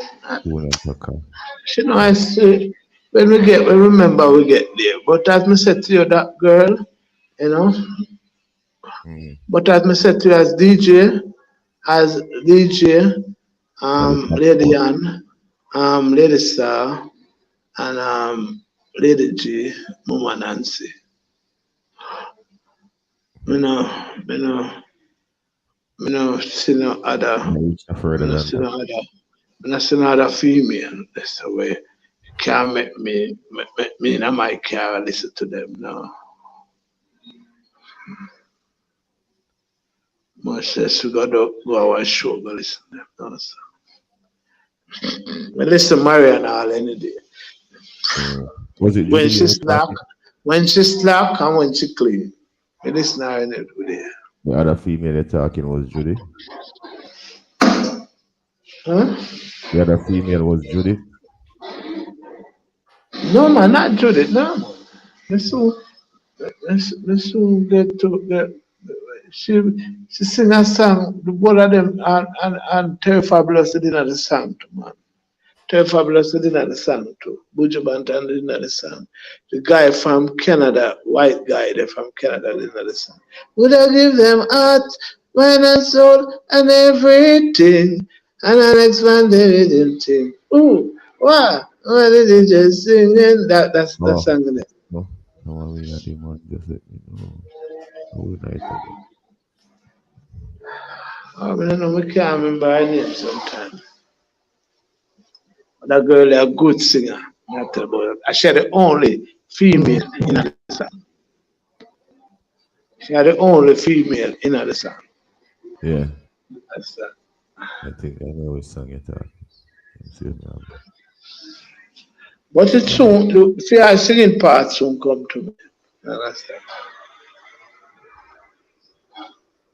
she know I say when we remember we get there. But as I said to you, that girl, you know. But as I said to you, as DJ, Lady Ann, Lady Star, and Lady G, Mama Nancy. Me no see no other. I see no other female. That's the way. Can't make me in my car listen to them now. Much less we got to go our show, go listen to them. No, so. I listen to Marian all any day. When she slack and when she clean. I listen to her every day. The other female you're talking was Judy? Huh? The other female was Judy? No, man, not Judy. No, man. Let's soon get to get. She sing a song. The both of them and Terry Fabulous did the song too, man. Terry Fabulous did the song too. Buju Banton did the song. The guy from Canada, white guy, they from Canada did the song. Would I give them heart, mind and soul and everything, and an expanded thing. Ooh, wow! What did he just singing? That's the song in it. No, we had him on. Just let me know. I don't know, I can't remember her name sometimes. That girl is a good singer. Not about it. She the only female in the song. She had the only female in the song. Yeah. That's that. I think I know which song you're talking. But it soon, the singing part soon come to me. Understand?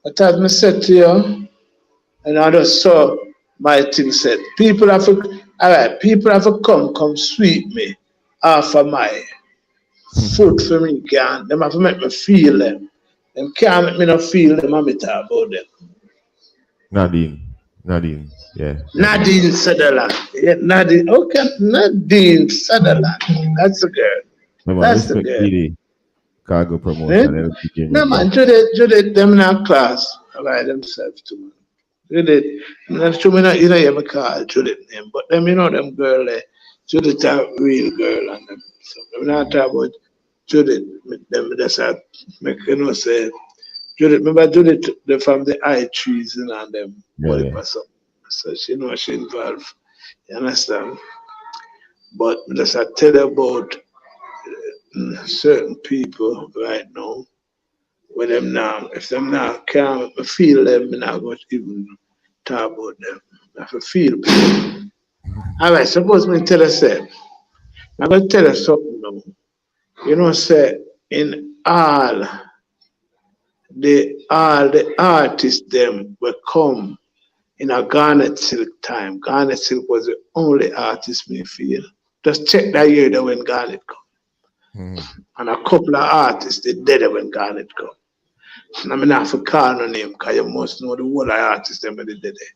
But as I said to you, and I just saw my thing said, people have to come sweep me off of my foot for me, can. Them have to make me feel them. Them can't make me not feel them and me talk about them. Nadine, yeah. Nadine Sutherland. Yeah, Nadine, okay, Nadine Sutherland. That's the girl. That's the girl. Cargo promotion. No man, Judy, them in our class by themselves too. Judy, not too many, you know, you ever call Judy name, but them, you know, them girl, Judy a real girl and them. So I'm not talking about Judy, them just make you know say Judy. Remember Judy from the eye trees and them. Yeah. So she know she involved. You understand? But just I tell you about certain people right now, with them now, if them now can't feel them, I'm not going to even talk about them. I have to feel them. All right, suppose me tell you, say, I'm going to tell you something now. You know, say, in all the artists them will come in a Garnet Silk time. Garnet Silk was the only artist me feel. Just check that year that when Garnet come. And a couple of artists, they dead when Garnet come. And I'm not for call no name because you must know the whole artists them they did it.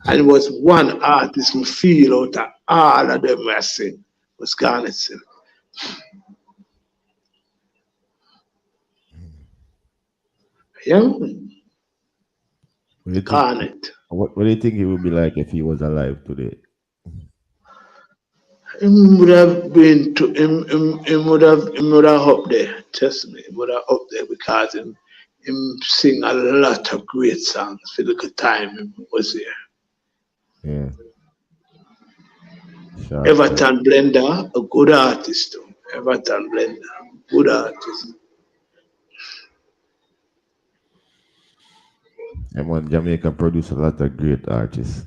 And it was one artist me feel out of all of them I sing was Garnet Silk. Yeah, What do you think? carnage. What do you think it would be like if he was alive today? Him would have been to him would have up there. Trust me, him would have up there because him sing a lot of great songs for the good time him was here. Yeah. Sharp. Everton Blender, a good artist too. Everton Blender, good artist. And when Jamaica produce a lot of great artists.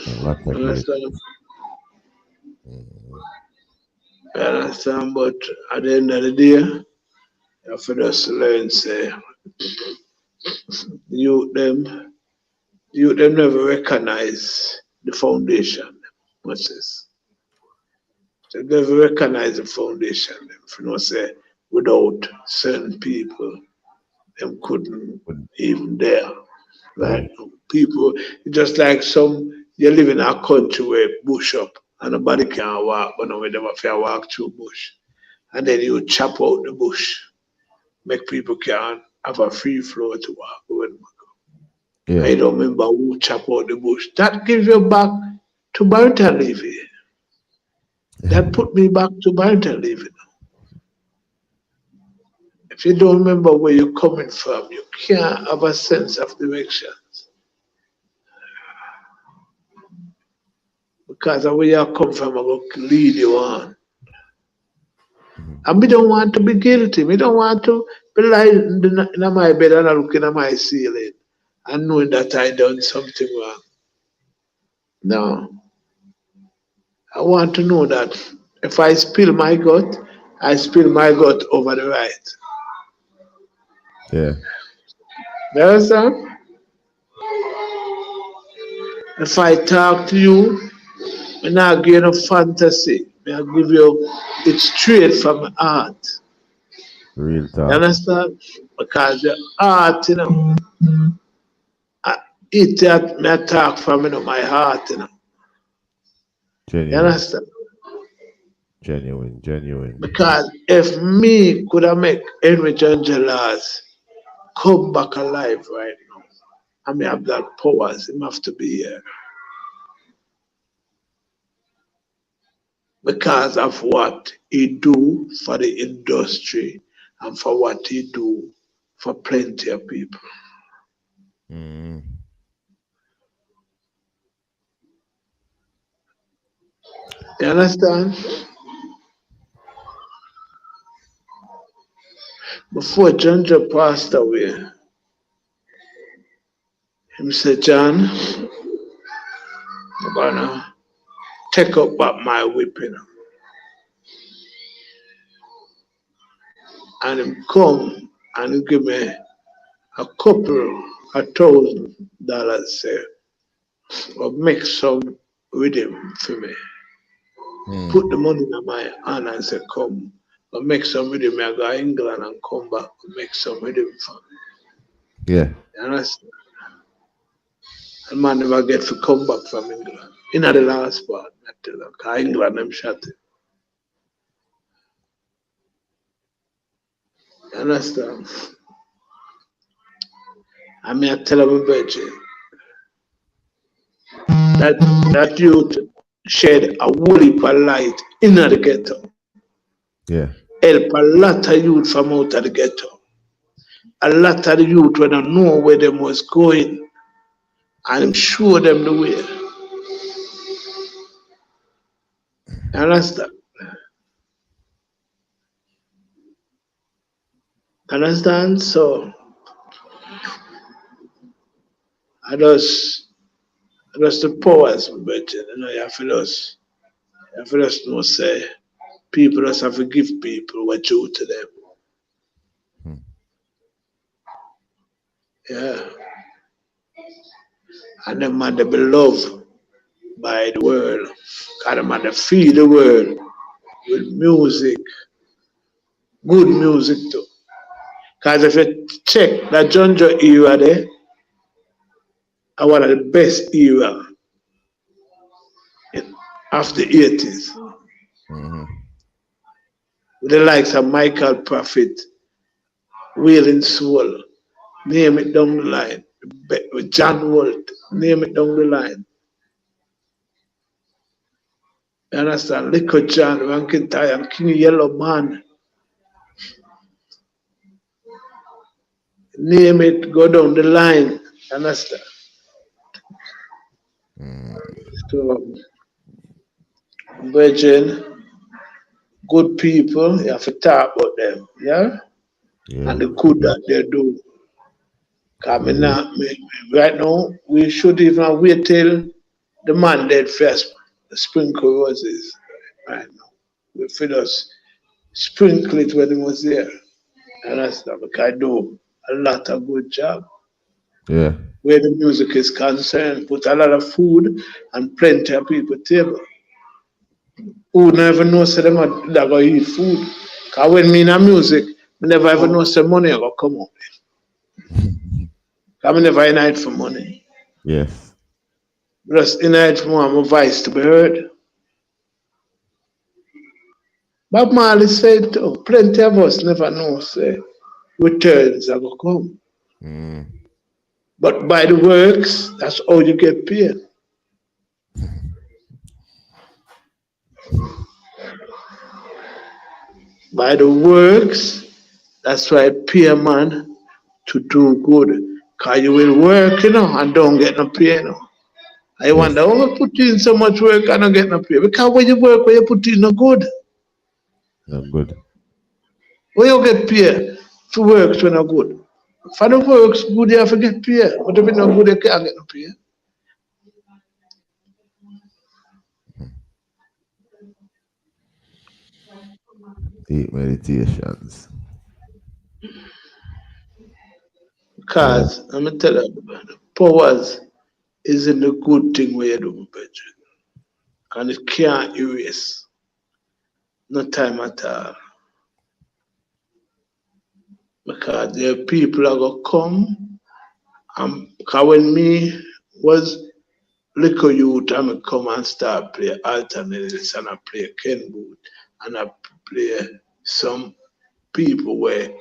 A lot of great. Understand? Understand? But at the end of the day, you have to just learn say you them never recognize the foundation. What's this? They never recognize the foundation. If you know say without certain people, them couldn't even there. Right? People just like you live in a country where bush up and nobody can walk, but nobody never can walk through bush. And then you chop out the bush, make people can have a free flow to walk when Yeah. I don't remember who chop out the bush. That gives you back to Barrington living. That put me back to Barrington living. If you don't remember where you're coming from, you can't have a sense of direction. Because of where you come from, I'm going to lead you on. And we don't want to be guilty. We don't want to be lying in my bed and looking at my ceiling and knowing that I done something wrong. No. I want to know that if I spill my gut, I spill my gut over the right. Yeah. You understand? If I talk to you, I'm not giving no fantasy. I give you it straight from my heart. Real You talk. understand? Because the heart, it that me talk from my heart, You Genuine. understand? Genuine. Because if me could have make Henry John Gelas come back alive right now, I may have that powers, him have to be here. Because of what he do for the industry and for what he do for plenty of people. Mm. You understand? Before John passed away, he said, John, I'm gonna take up back my whipping. And him come and he give me a couple $1,000 say, or make some with him for me. Put the money in my hand and say, come, or make some with him. I go to England and come back and make some with him for me. Yeah. You understand? And man never get to come back from England. In the last part, I tell you, because England them shot him. You understand? I mean, I tell him about you. That youth shed a whole heap of light in the ghetto. Yeah. Help a lot of youth from out of the ghetto. A lot of the youth when I know where them was going and show them the way. You understand? Understand? So I just the powers, but you have to just know say people just have to give people what you to them. Yeah. And them man they be loved by the world. And them man they feed the world with music. Good music too. Because if you check that Johno era there, one of the best era of the 80s. With the likes of Michael Prophet, Wailing Soul, Name it down the line. With John Walt, name it down the line. You understand? Liquor John, Rankin Tie, and King Yellow Man. Name it, go down the line. You understand? So, Virgin, good people, you have to talk about them, yeah? And the good that they do. Coming now, right now, we should even wait till the man dead first sprinkle roses. Right now, we feel us sprinkle it when he was there. And that's that because I do a lot of good job. Yeah. Where the music is concerned, put a lot of food and plenty of people table. Who never know say them are gonna eat food. Cause when me in a music, I never ever know say money gonna come out. I never in it for money. Yes. Just in it for my voice to be heard. Bob Marley said too, plenty of us never know say returns are gonna come. But by the works, that's how you get paid. By the works, that's why pay a man to do good. Cause you will work, and don't get no pay, I wonder, why you put in so much work and don't get no pay? Because when you work, when you put in no good. No good. When you get paid for works when no good. For the works good, you have to get paid. But if it's not good, you can't get no pay. Deep meditations. Because, I'm going to tell you, the powers isn't the good thing where you do, Bridget. And it can't erase. No time at all. Because there are people are going to come. Because when me was little youth, I would come and start play alternates and I play Ken Boot and I play some people where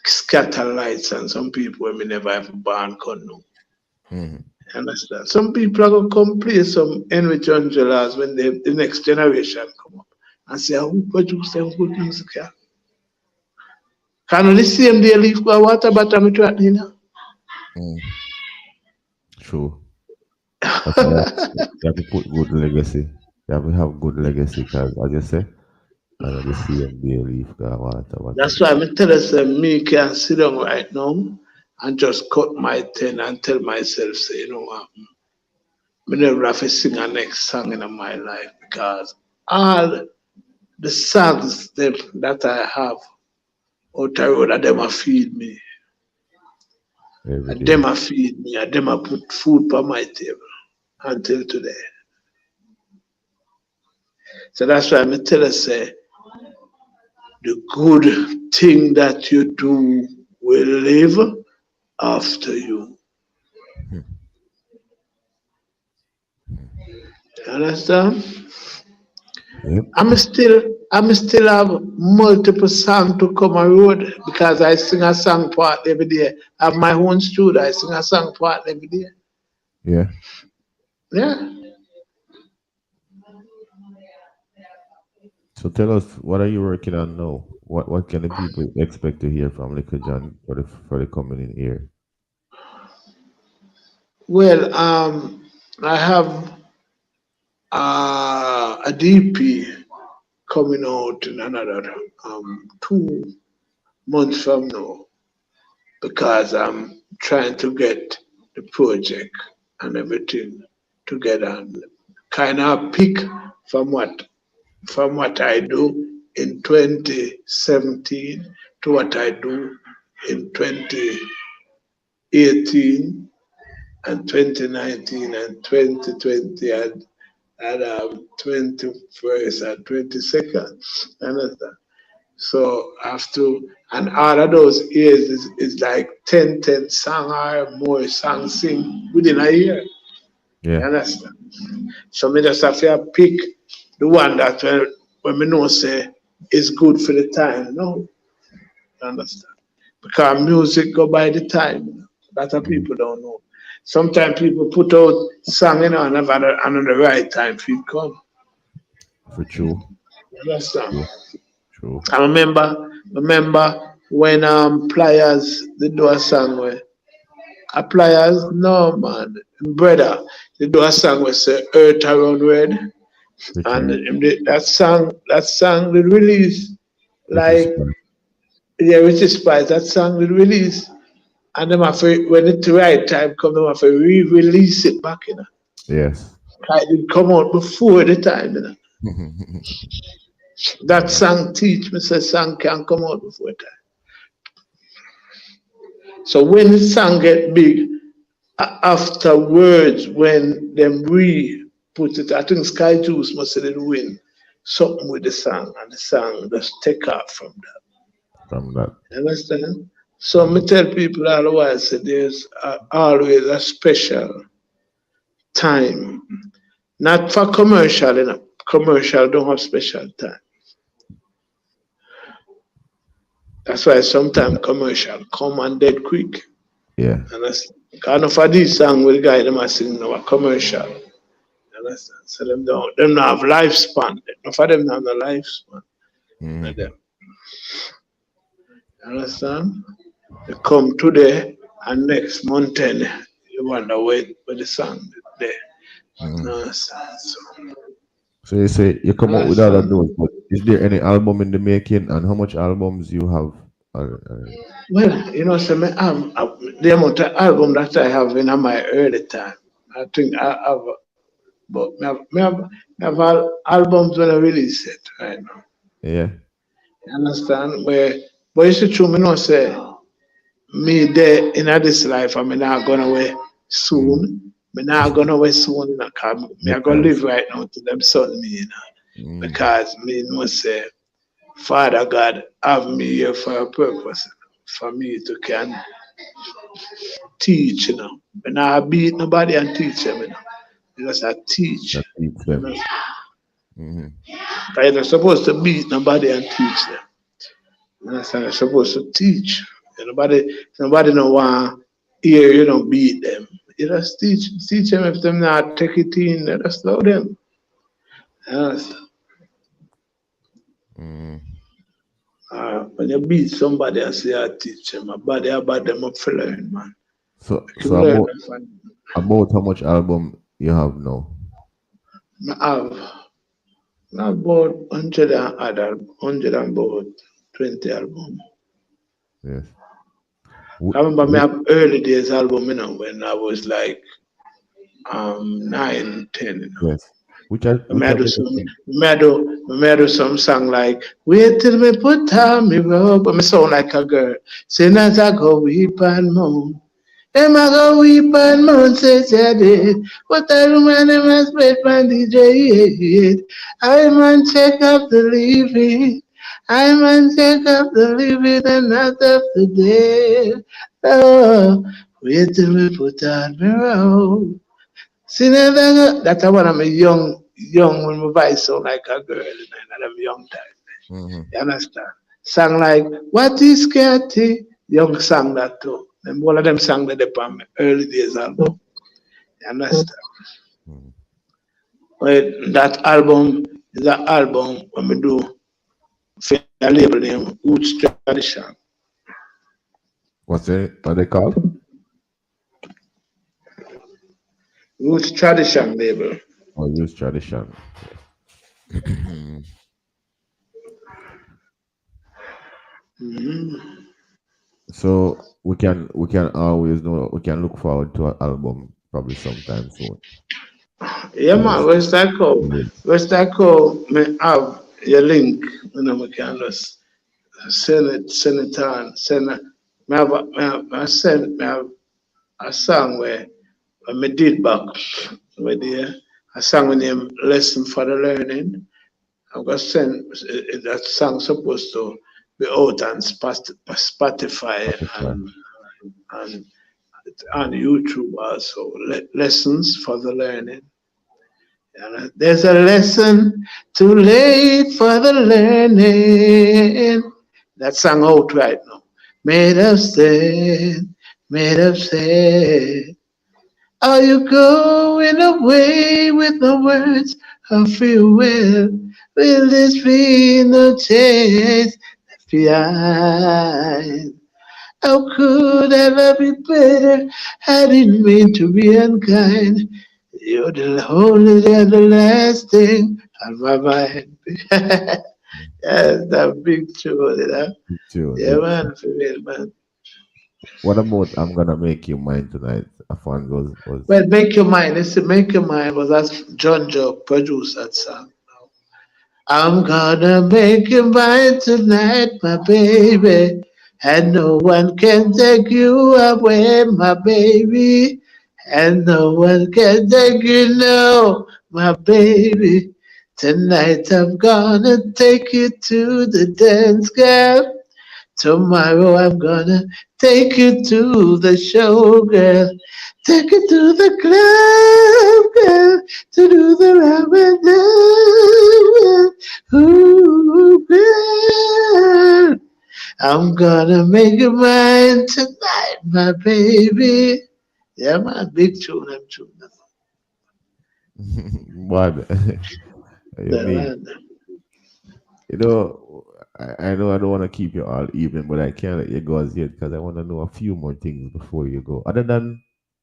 scatter lights and some people where me never have born can know. Understand? Some people are going to come play some Henry John Jewelers when the next generation come up and say, who produce them good music here? Can only see them they leave go water bottom with that, True. That's why you have to put good legacy. You have to have good legacy because, as you say, I know the same day leaf go water. That's why I'm telling you, me can sit down right now and just cut my pen and tell myself, say, you know what, I never have to sing a next song in my life because all the songs that I have out the road, them a feed me. And them a feed me, and them a put food on my table until today. So that's why I'm telling you, say, the good thing that you do will live after you. You understand? Yep. I'm still have multiple songs to come on road because I sing a song part every day. I have my own studio, I sing a song part every day. Yeah. Yeah. So tell us, what are you working on now? What can the people expect to hear from Little John for the coming year? Well, I have a DP coming out in another 2 months from now because I'm trying to get the project and everything together and kind of pick from what I do in 2017 to what I do in 2018 and 2019 and 2020 and 21st and 22nd. Understand? So after, and all of those years is like 10 songs or more songs sing within a year. Yeah. You understand? So me just have to pick the one that when me know say is good for the time. No, you understand? because music go by the time. That people don't know. Sometimes people put out song, and the right time for it come. For true. You understand? True. I remember when Pliers they do a song where Pliers, no man, brother, they do a song where say Earth Around Red. And that song they release like Richie Spice, that song will release. And them afraid when it's the right time come, them afraid re-release it back, you know. Yes. It did come out before the time, you know. That song teach me say song can come out before time. So when the song get big, afterwards when them re-put it, I think Sky Juice must have win something with the song, and the song just take off from that. From that. You understand? So me tell people all the while, say there's always a special time. Not for commercial, you know. Commercial don't have special time. That's why sometimes commercial come and dead quick. Yeah. Understand? Because for this song with the guy them are singing our commercial. Understand? So them don't have lifespan. Enough of them don't have no lifespan. Them. Understand? They come today and next month you wonder where the song is there. Understand? So you say you come up with other notes, but is there any album in the making, and how much albums you have? Well, you know, so the amount of album that I have in my early time, I think I have, but I have albums when I release it right now. Yeah. You understand? But it's true, me know say me there in this life, I'm not going away soon. I'm not going away soon, because I'm going to live right now to them son me, you know. Because me know say, Father God have me here for a purpose, for me to can teach, you know. I not beat nobody and teach them, you know. Because I teach. Them. You're not supposed to beat nobody and teach them. You understand? You're supposed to teach. Nobody don't want to hear you don't beat them. You just teach them. If them not take it in, let us slow them. You understand? When you beat somebody and say I teach them, about them up for learn, man. So about how much album you have now? I have about 100 and about 20 albums. Yes. I remember me have early days album, you know, when I was like 9, 10, you know. Yes. I do some song like wait till me put on me robe, but me sound like a girl. Saying as I go weep and moan. Them I go weep and moan, says I did. What I do man, them I spread my DJ. I man check up the living. I man check up the living and not up the dead. Oh, wait till me put on me robe. See, that's when I'm young when my voice sound like a girl, and I'm young time. You understand? Song like, what is Katy? Young song that too. And one of them sang that upon my early days album. You understand? Well, that album is an album when we do for a label name Roots Tradition. What they called? Roots Tradition label. Oh, Roots Tradition. So we can always know, we can look forward to an album probably sometime soon. Yeah, man. Where's that code? Me have your link, you know, we can just send it on. Me have a song where me did back with a song named Lesson for the Learning. I'm gonna send that song supposed to be out on Spotify and on YouTube also. Lessons for the Learning. And there's a lesson too late for the learning. That song out right now. made of sand, made of sand. Are you going away with no words of farewell? Will this be no chance left behind? How could I love you better? I didn't mean to be unkind. You're the only the last thing on my mind. That's the big tune, you know. Big tune, Yeah, big tune. man, for real, man. What about I'm gonna make you mine tonight? A fan was Well, make your mind. Let's say make your mind. Was that John Joe produced that song? I'm gonna make you mine tonight, my baby. And no one can take you away, my baby. And no one can take you now, my baby. Tonight I'm gonna take you to the dance, girl. Tomorrow I'm gonna take you to the show, girl. Take you to the club, girl, to do the rubber dub. Ooh, girl. I'm gonna make you mine tonight, my baby. Yeah, man, big tune, I'm tuning. what you Yeah, mean? man. You know, I know I don't want to keep you all evening, but I can't let you go as yet because I want to know a few more things before you go. Other than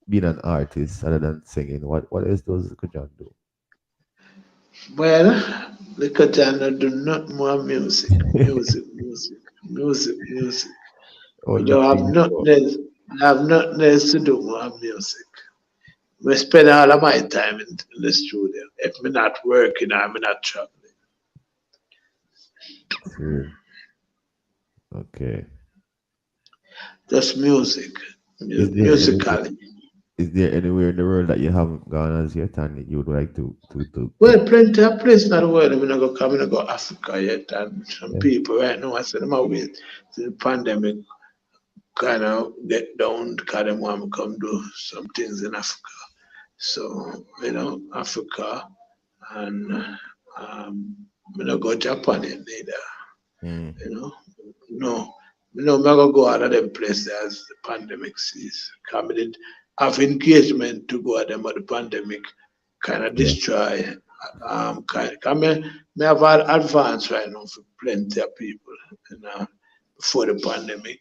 being an artist, other than singing, what else does Kujan do? Well, look at John, do not more music, music, music, music, music. We Only don't have thing. nothing else, have nothing else to do more music. We spend all of my time in the studio. If I'm not working, I'm not traveling. Hmm, okay. Just music, Is there anywhere? musically. Is there anywhere in the world that you haven't gone as yet and you would like to Well, plenty of places in the world. I'm not go come, I'm not go Africa yet, and some yeah, people right now I said I'm wait till the pandemic kind of get down because they want to come do some things in Africa. So Africa and I'm not go Japan yet neither. mm, You know, no, I'm not gonna go out of them places as the pandemic cease. Cause I did have engagement to go at them, but the pandemic kind of yeah, destroy. Me have advance right now for plenty of people, before the pandemic.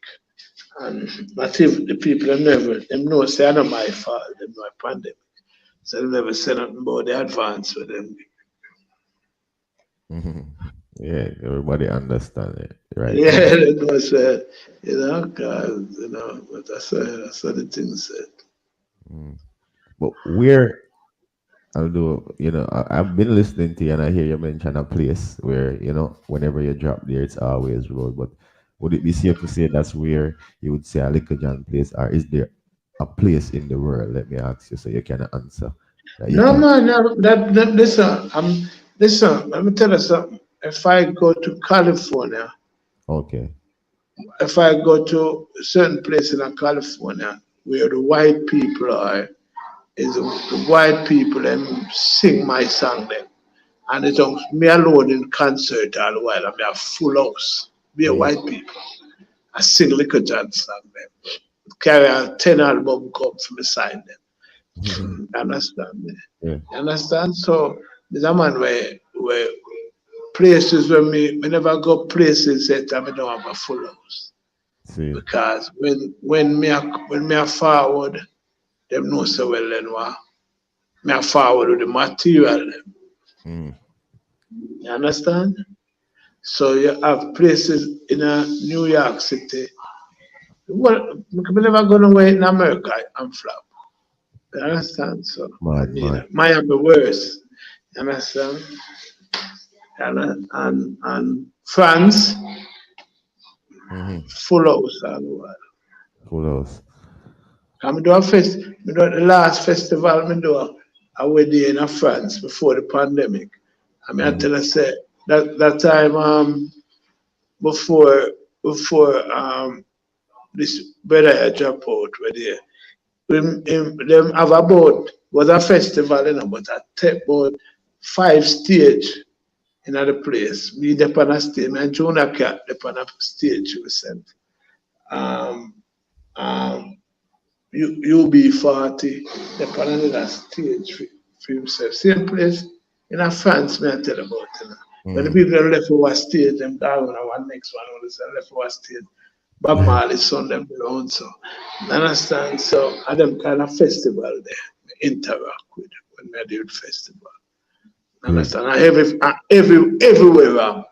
And not even the people them know say I not my fault, them my pandemic. So they never said nothing about the advance for them. yeah. Everybody understand it right Yeah, now. it was cause but that's what the thing said. Mm. But where although I've been listening to you and I hear you mention a place where whenever you drop there it's always road. But would it be safe to say that's where you would say a Little John place, or is there a place in the world? Let me ask you so you can answer that you No can. man, no, that listen, let me tell you something. If I go to California, Okay. if I go to a certain place in California where the white people are, is the white people and sing my song them. And it's on me alone in concert all the while. I mean a full house. We are Mm. white people. I sing Little John song them. Carry a 10 album come for me sign them. You understand me? Yeah. You understand? So there's a man where places where me never go places that I don't have a full house. See. Because when me a forward, them know so well then what me a forward with the material them. Mm. You understand? So you have places in New York City. Well, we never go nowhere in America and flop. You understand? So I Mad, mean mad. Miami worse. You understand? And France, Mm-hmm. full house all the while. Who else? I do a me do the last festival me do I went there in France before the pandemic. I mean I Mm-hmm. tell you say that time before this brother I drop out where they them have about was a festival, but I take about 5 stage in other place. Me the on a stage, me and Jonah Cat the on a stage recent. um, UB40, they put another stage for himself. Same place in a France, me I tell about it. When the people left for stage, them down on one next one, when they left for stage, Bob Marley's son them around. So, you understand? So, at them kind of festival there, interact with when they do festival. Understand? And everywhere around.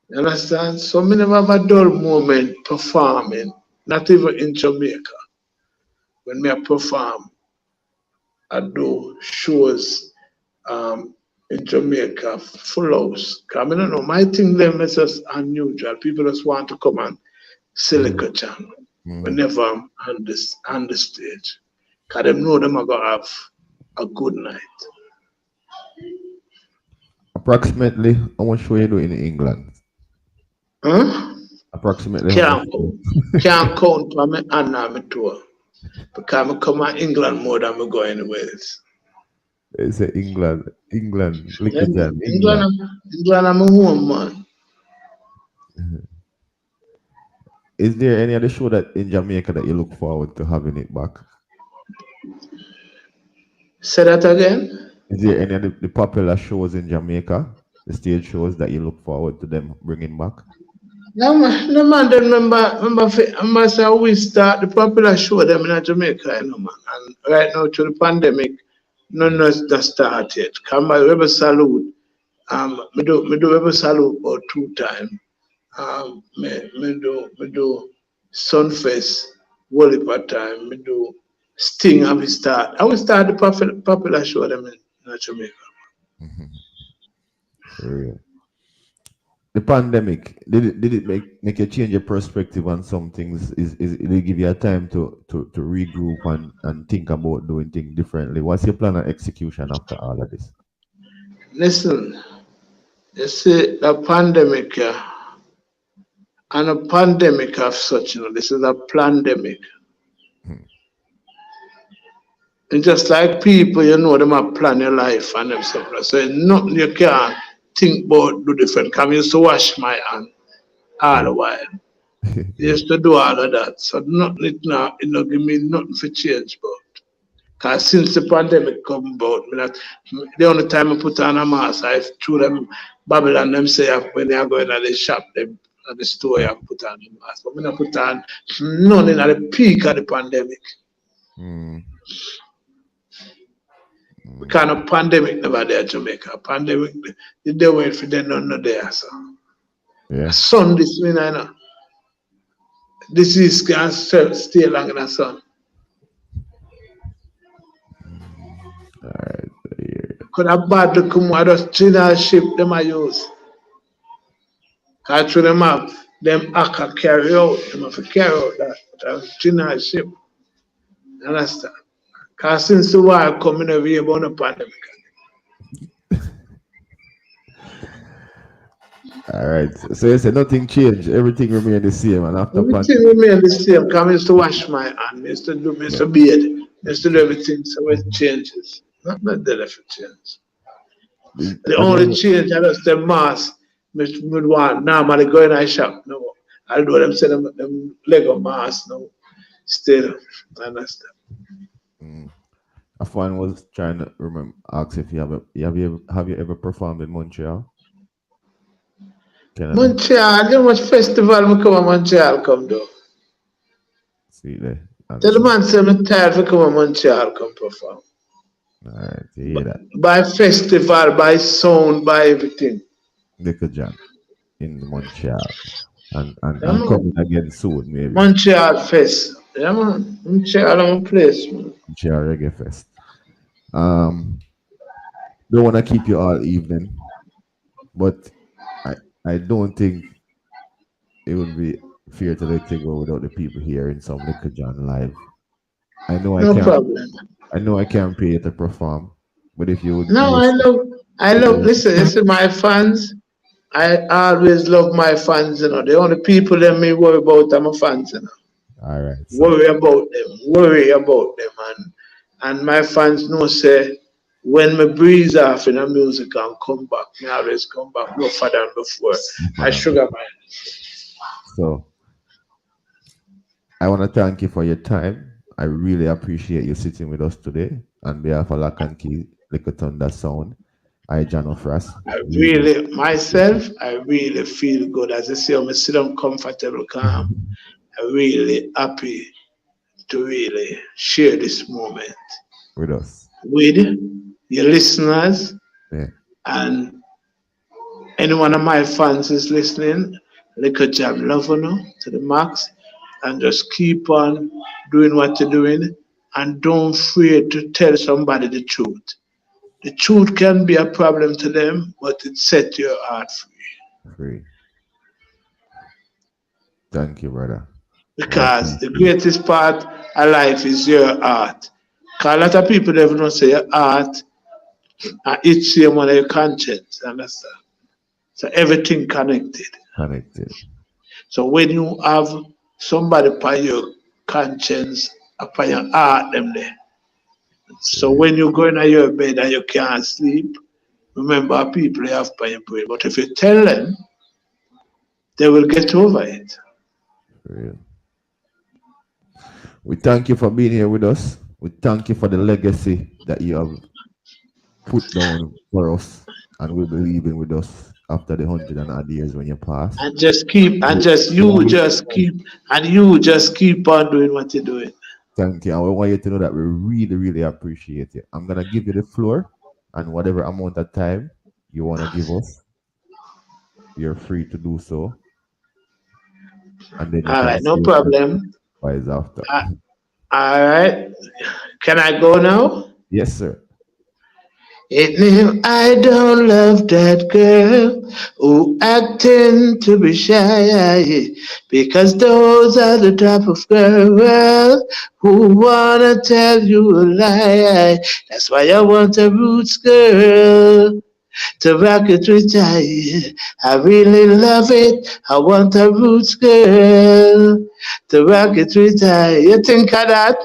You understand? So, me never have a dull moment performing, not even in Jamaica. When me perform, I do shows in Jamaica, full house. Because I don't know, my thing them is just unusual. People just want to come and Silica channel whenever I'm on the stage. Because they know them are going to have a good night. Approximately, how much show you do in England? Huh? Approximately. Can't count for me and my tour. Because I come to England more than I go anywhere else. It's England, look at that. England, I'm a home man. Is there any other show that in Jamaica that you look forward to having it back? Say that again. Is there any of the popular shows in Jamaica, the stage shows that you look forward to them bringing back? No man, remember say we start the popular show them in Jamaica, you know, man. And right now through the pandemic, none of that start yet. Come by Rebel Salute. Me do Rebel Salute about 2 times. Me do Sunfest, Wallipper time. Me do Sting. I will start the popular show them in Jamaica. The pandemic, did it make you change your perspective on some things? Did it give you a time to regroup and think about doing things differently? What's your plan of execution after all of this? Listen, you see the pandemic, and a pandemic of such, you know, this is a pandemic. It's just like people, you know, them have plan your life and them stuff. So it's nothing you can't think about do different. I used to wash my hand all the while. Used to do all of that. So nothing it give me nothing for change about. Because since the pandemic come about, the only time I put on a mask, I threw them Babylon them say when they are going to the shop, them at the store, I put on the mask. But I put on none in at the peak of the pandemic. We kind of pandemic never there Jamaica. Pandemic, they wait for them not there. So. Yeah. Sun this way, I know. Disease can stay long in the sun. Alright. Yeah. Could have bad to come out of China ship them I use. Cause through them up, them can carry out, them have to carry out that China ship. Understand? Because since the war coming every year about the pandemic. All right. So you say nothing changed, everything remained the same, and after everything remained the same. Because I used to wash my hand, I used to do, I used to bathe, I used to do everything. So it changes. Not that if it changes. The only change I just the mask. Which would want normally go in a shop. No, I'll do them. Say them Lego mask. No, still, I understand. A fan was trying to ask if have you ever performed in Montreal? Canada? Montreal, how much festival I come to Montreal come do? See there. Tell the man say I'm tired to come to Montreal come perform. Alright, you hear that? By festival, by sound, by everything. Little John in Montreal. And coming again soon, maybe. Montreal Fest. Yeah, man. Montreal on place, man. Montreal Reggae Fest. Don't want to keep you all evening, but I don't think it would be fair to let you go without the people hearing some Little John live. I know I can't pay you to perform, but if you would. No, I love. Listen, my fans. I always love my fans, you know. The only people that me worry about are my fans, you know. All right. So. Worry about them, and my fans know say when me breeze off in the music and come back, me always come back rougher than before. I sugar man. So I want to thank you for your time. I really appreciate you sitting with us today. On behalf of Lock and Key, Little Thunder Sound, I, Johno Frass. I really feel good. As I say, I'm sit down comfortable, calm. I'm really happy to really share this moment with us, with your listeners, and any one of my fans is listening. Little job, love to the max, and just keep on doing what you're doing, and don't fear to tell somebody the truth. The truth can be a problem to them, but it sets your heart free. Thank you, brother. Because the greatest part of life is your heart. Because a lot of people never know say your heart and each same one of your conscience, understand? So everything connected. So when you have somebody upon your conscience, upon your heart, them there. So when you go in your bed and you can't sleep, remember people you have upon your brain. But if you tell them, they will get over it. We thank you for being here with us. We thank you for the legacy that you have put down for us, and we believe in with us after the 100 and odd years when you pass. And you just keep on doing what you're doing. Thank you. And we want you to know that we really, really appreciate it. I'm gonna give you the floor, and whatever amount of time you want to give us, you're free to do so. And then all right, no problem. After. All right. Can I go now? Yes, sir. I don't love that girl who acting to be shy, because those are the type of girl who wanna tell you a lie. That's why I want a roots girl to rock it with I really love it. I want a roots girl to rock it with You think of that?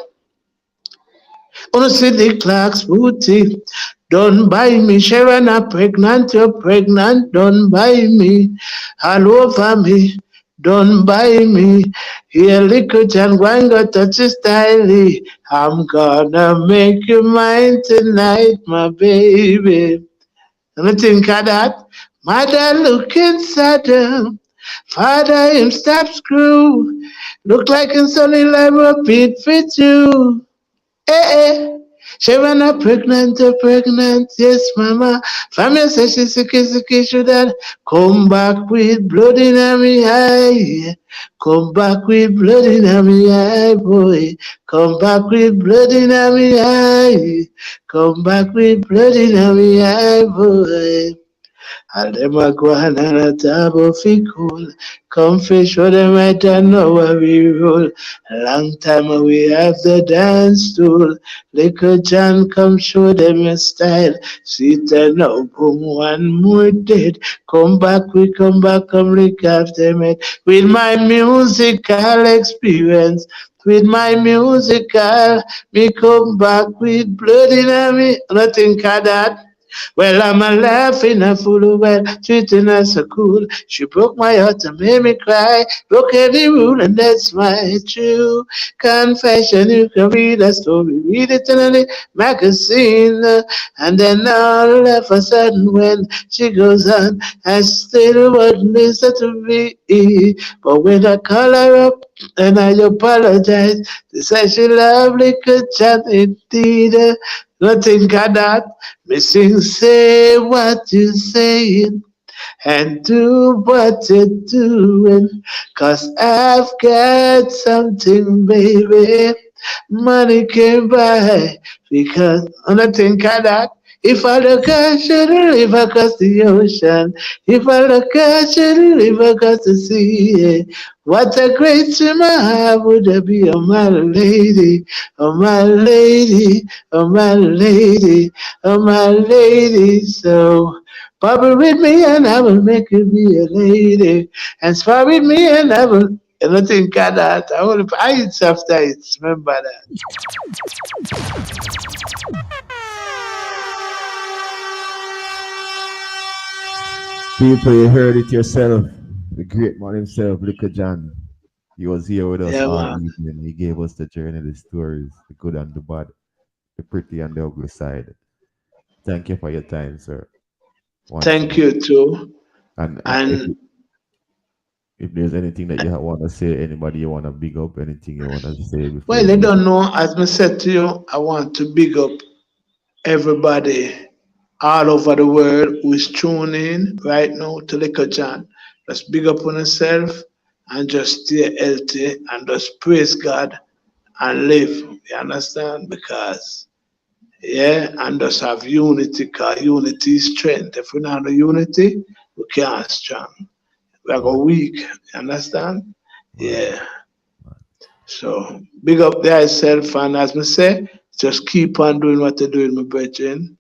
Wanna see the clock's booty? Don't buy me, Sharon, I'm pregnant, you're pregnant, don't buy me, all over me, don't buy me. Here, little John, go and touch his style. I'm gonna make you mine tonight, my baby. And I think of that. Mother looking sadder, father him stop screw, look like in sunny life repeat fit you. Sharon, I'm pregnant, yes, mama. Family says she's sick, should that come back with blood in me eye. Come back with blood in me eye, boy. Come back with blood in me eye. Come back with blood in me eye, boy. All them a go on a table fi cool. Come fish show them right and know where we roll. A long time we have the dance stool. Little John come show them your style. Sit and now boom one more dead. Come back, come look after me. With my musical experience. With my musical, me come back with blood in me. Nothing of that. Well, I'm a laughing a fool, well, treating her so cool. She broke my heart and made me cry. Broke every rule, and that's my true confession. You can read a story, read it in a magazine. And then all of a sudden, when she goes on, I still would miss her to be. But when I call her up, and I apologize, they say she lovely, good chat indeed. Nothing of that. Missing say what you saying and do what you're doing. 'Cause I've got something, baby, money can buy. Because nothing of that. If I look at you, live across the ocean. If I look at you, live across the sea. What a great swimmer I would be, oh my lady, oh my lady, oh my lady, oh my lady. So bubble with me and I will make you be a lady. And spar with me and I will. And nothing of that. I will buy it after it. Remember that. People, you heard it yourself. The great man himself, Little John. He was here with us Yeah, all man. evening. He gave us the journey, the stories, the good and the bad, the pretty and the ugly side. Thank you for your time, sir. Once Thank again. you too. And And if there's anything that you want to say, anybody you want to big up, anything you want to say before well, you they leave. don't know, as I said to you, I want to big up everybody all over the world who is tuning in right now to Liquor John. Just big up on yourself and just stay healthy and just praise God and live. You understand? Because yeah, and just have unity, because unity is strength. If we don't have the unity, we can't strong. We are go Man, weak. You understand? man, Yeah. So big up thyself and as me say, just keep on doing what you're doing, my brethren.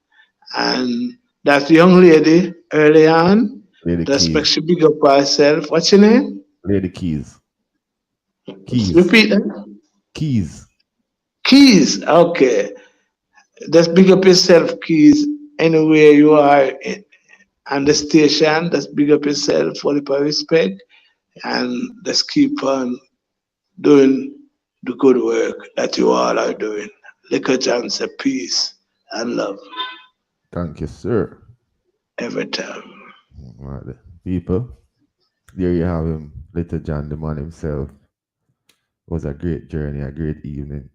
And that young lady early on, Lady just make Keys. sure big up herself. What's your name? Lady Keys. Keys. Repeat that. Keys. Keys. Okay. Just big up yourself, Keys. Anywhere you are on the station, just big up yourself for the respect and just keep on doing the good work that you all are doing. Liquor John say peace and love Thank you, sir. every time. Right. People, there you have him, Little John, the man himself. It was a great journey, a great evening.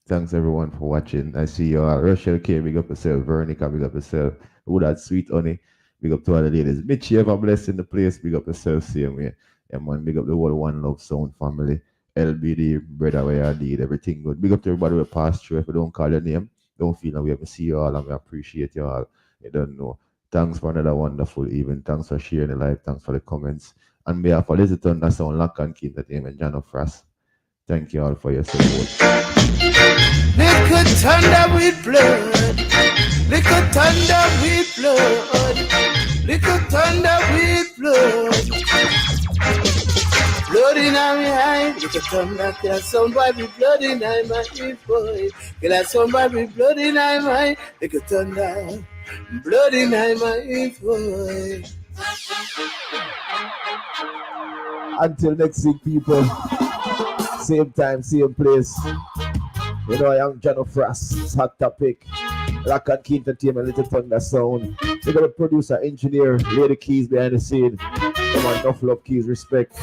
Thanks everyone for watching. I see you all. Rochelle K, big up yourself. Veronica, big up yourself. Who that sweet honey? Big up to all the ladies. Mitch, you ever blessed in the place? Big up yourself, same way. Yeah, man, big up the whole One Love Sound family. LBD, brother, where you did everything good. Big up to everybody who passed through. If you don't call your name, don't feel no way. I see you all and we appreciate you all. You don't know. Thanks for another wonderful evening. Thanks for sharing the life. Thanks for the comments. And behalf of Lizzie Thunder Sound, landkentertainment, Johno Frass. Thank you all for your support. Liquor thunder with blood. Liquor thunder with blood. Liquor thunder with blood. Blood in my eye. Liquor thunder kill somebody with blood in my boy. Kill somebody with blood in my eye. Liquor thunder. Blood in my boy. Until next week, people. Same time, same place. You know, I am Johno Frass. It's hot topic. Rock and Key Entertainment, Little Thunder Sound. We got a producer, engineer, Lady Keys behind the scene. Come on, enough love, Keys, respect.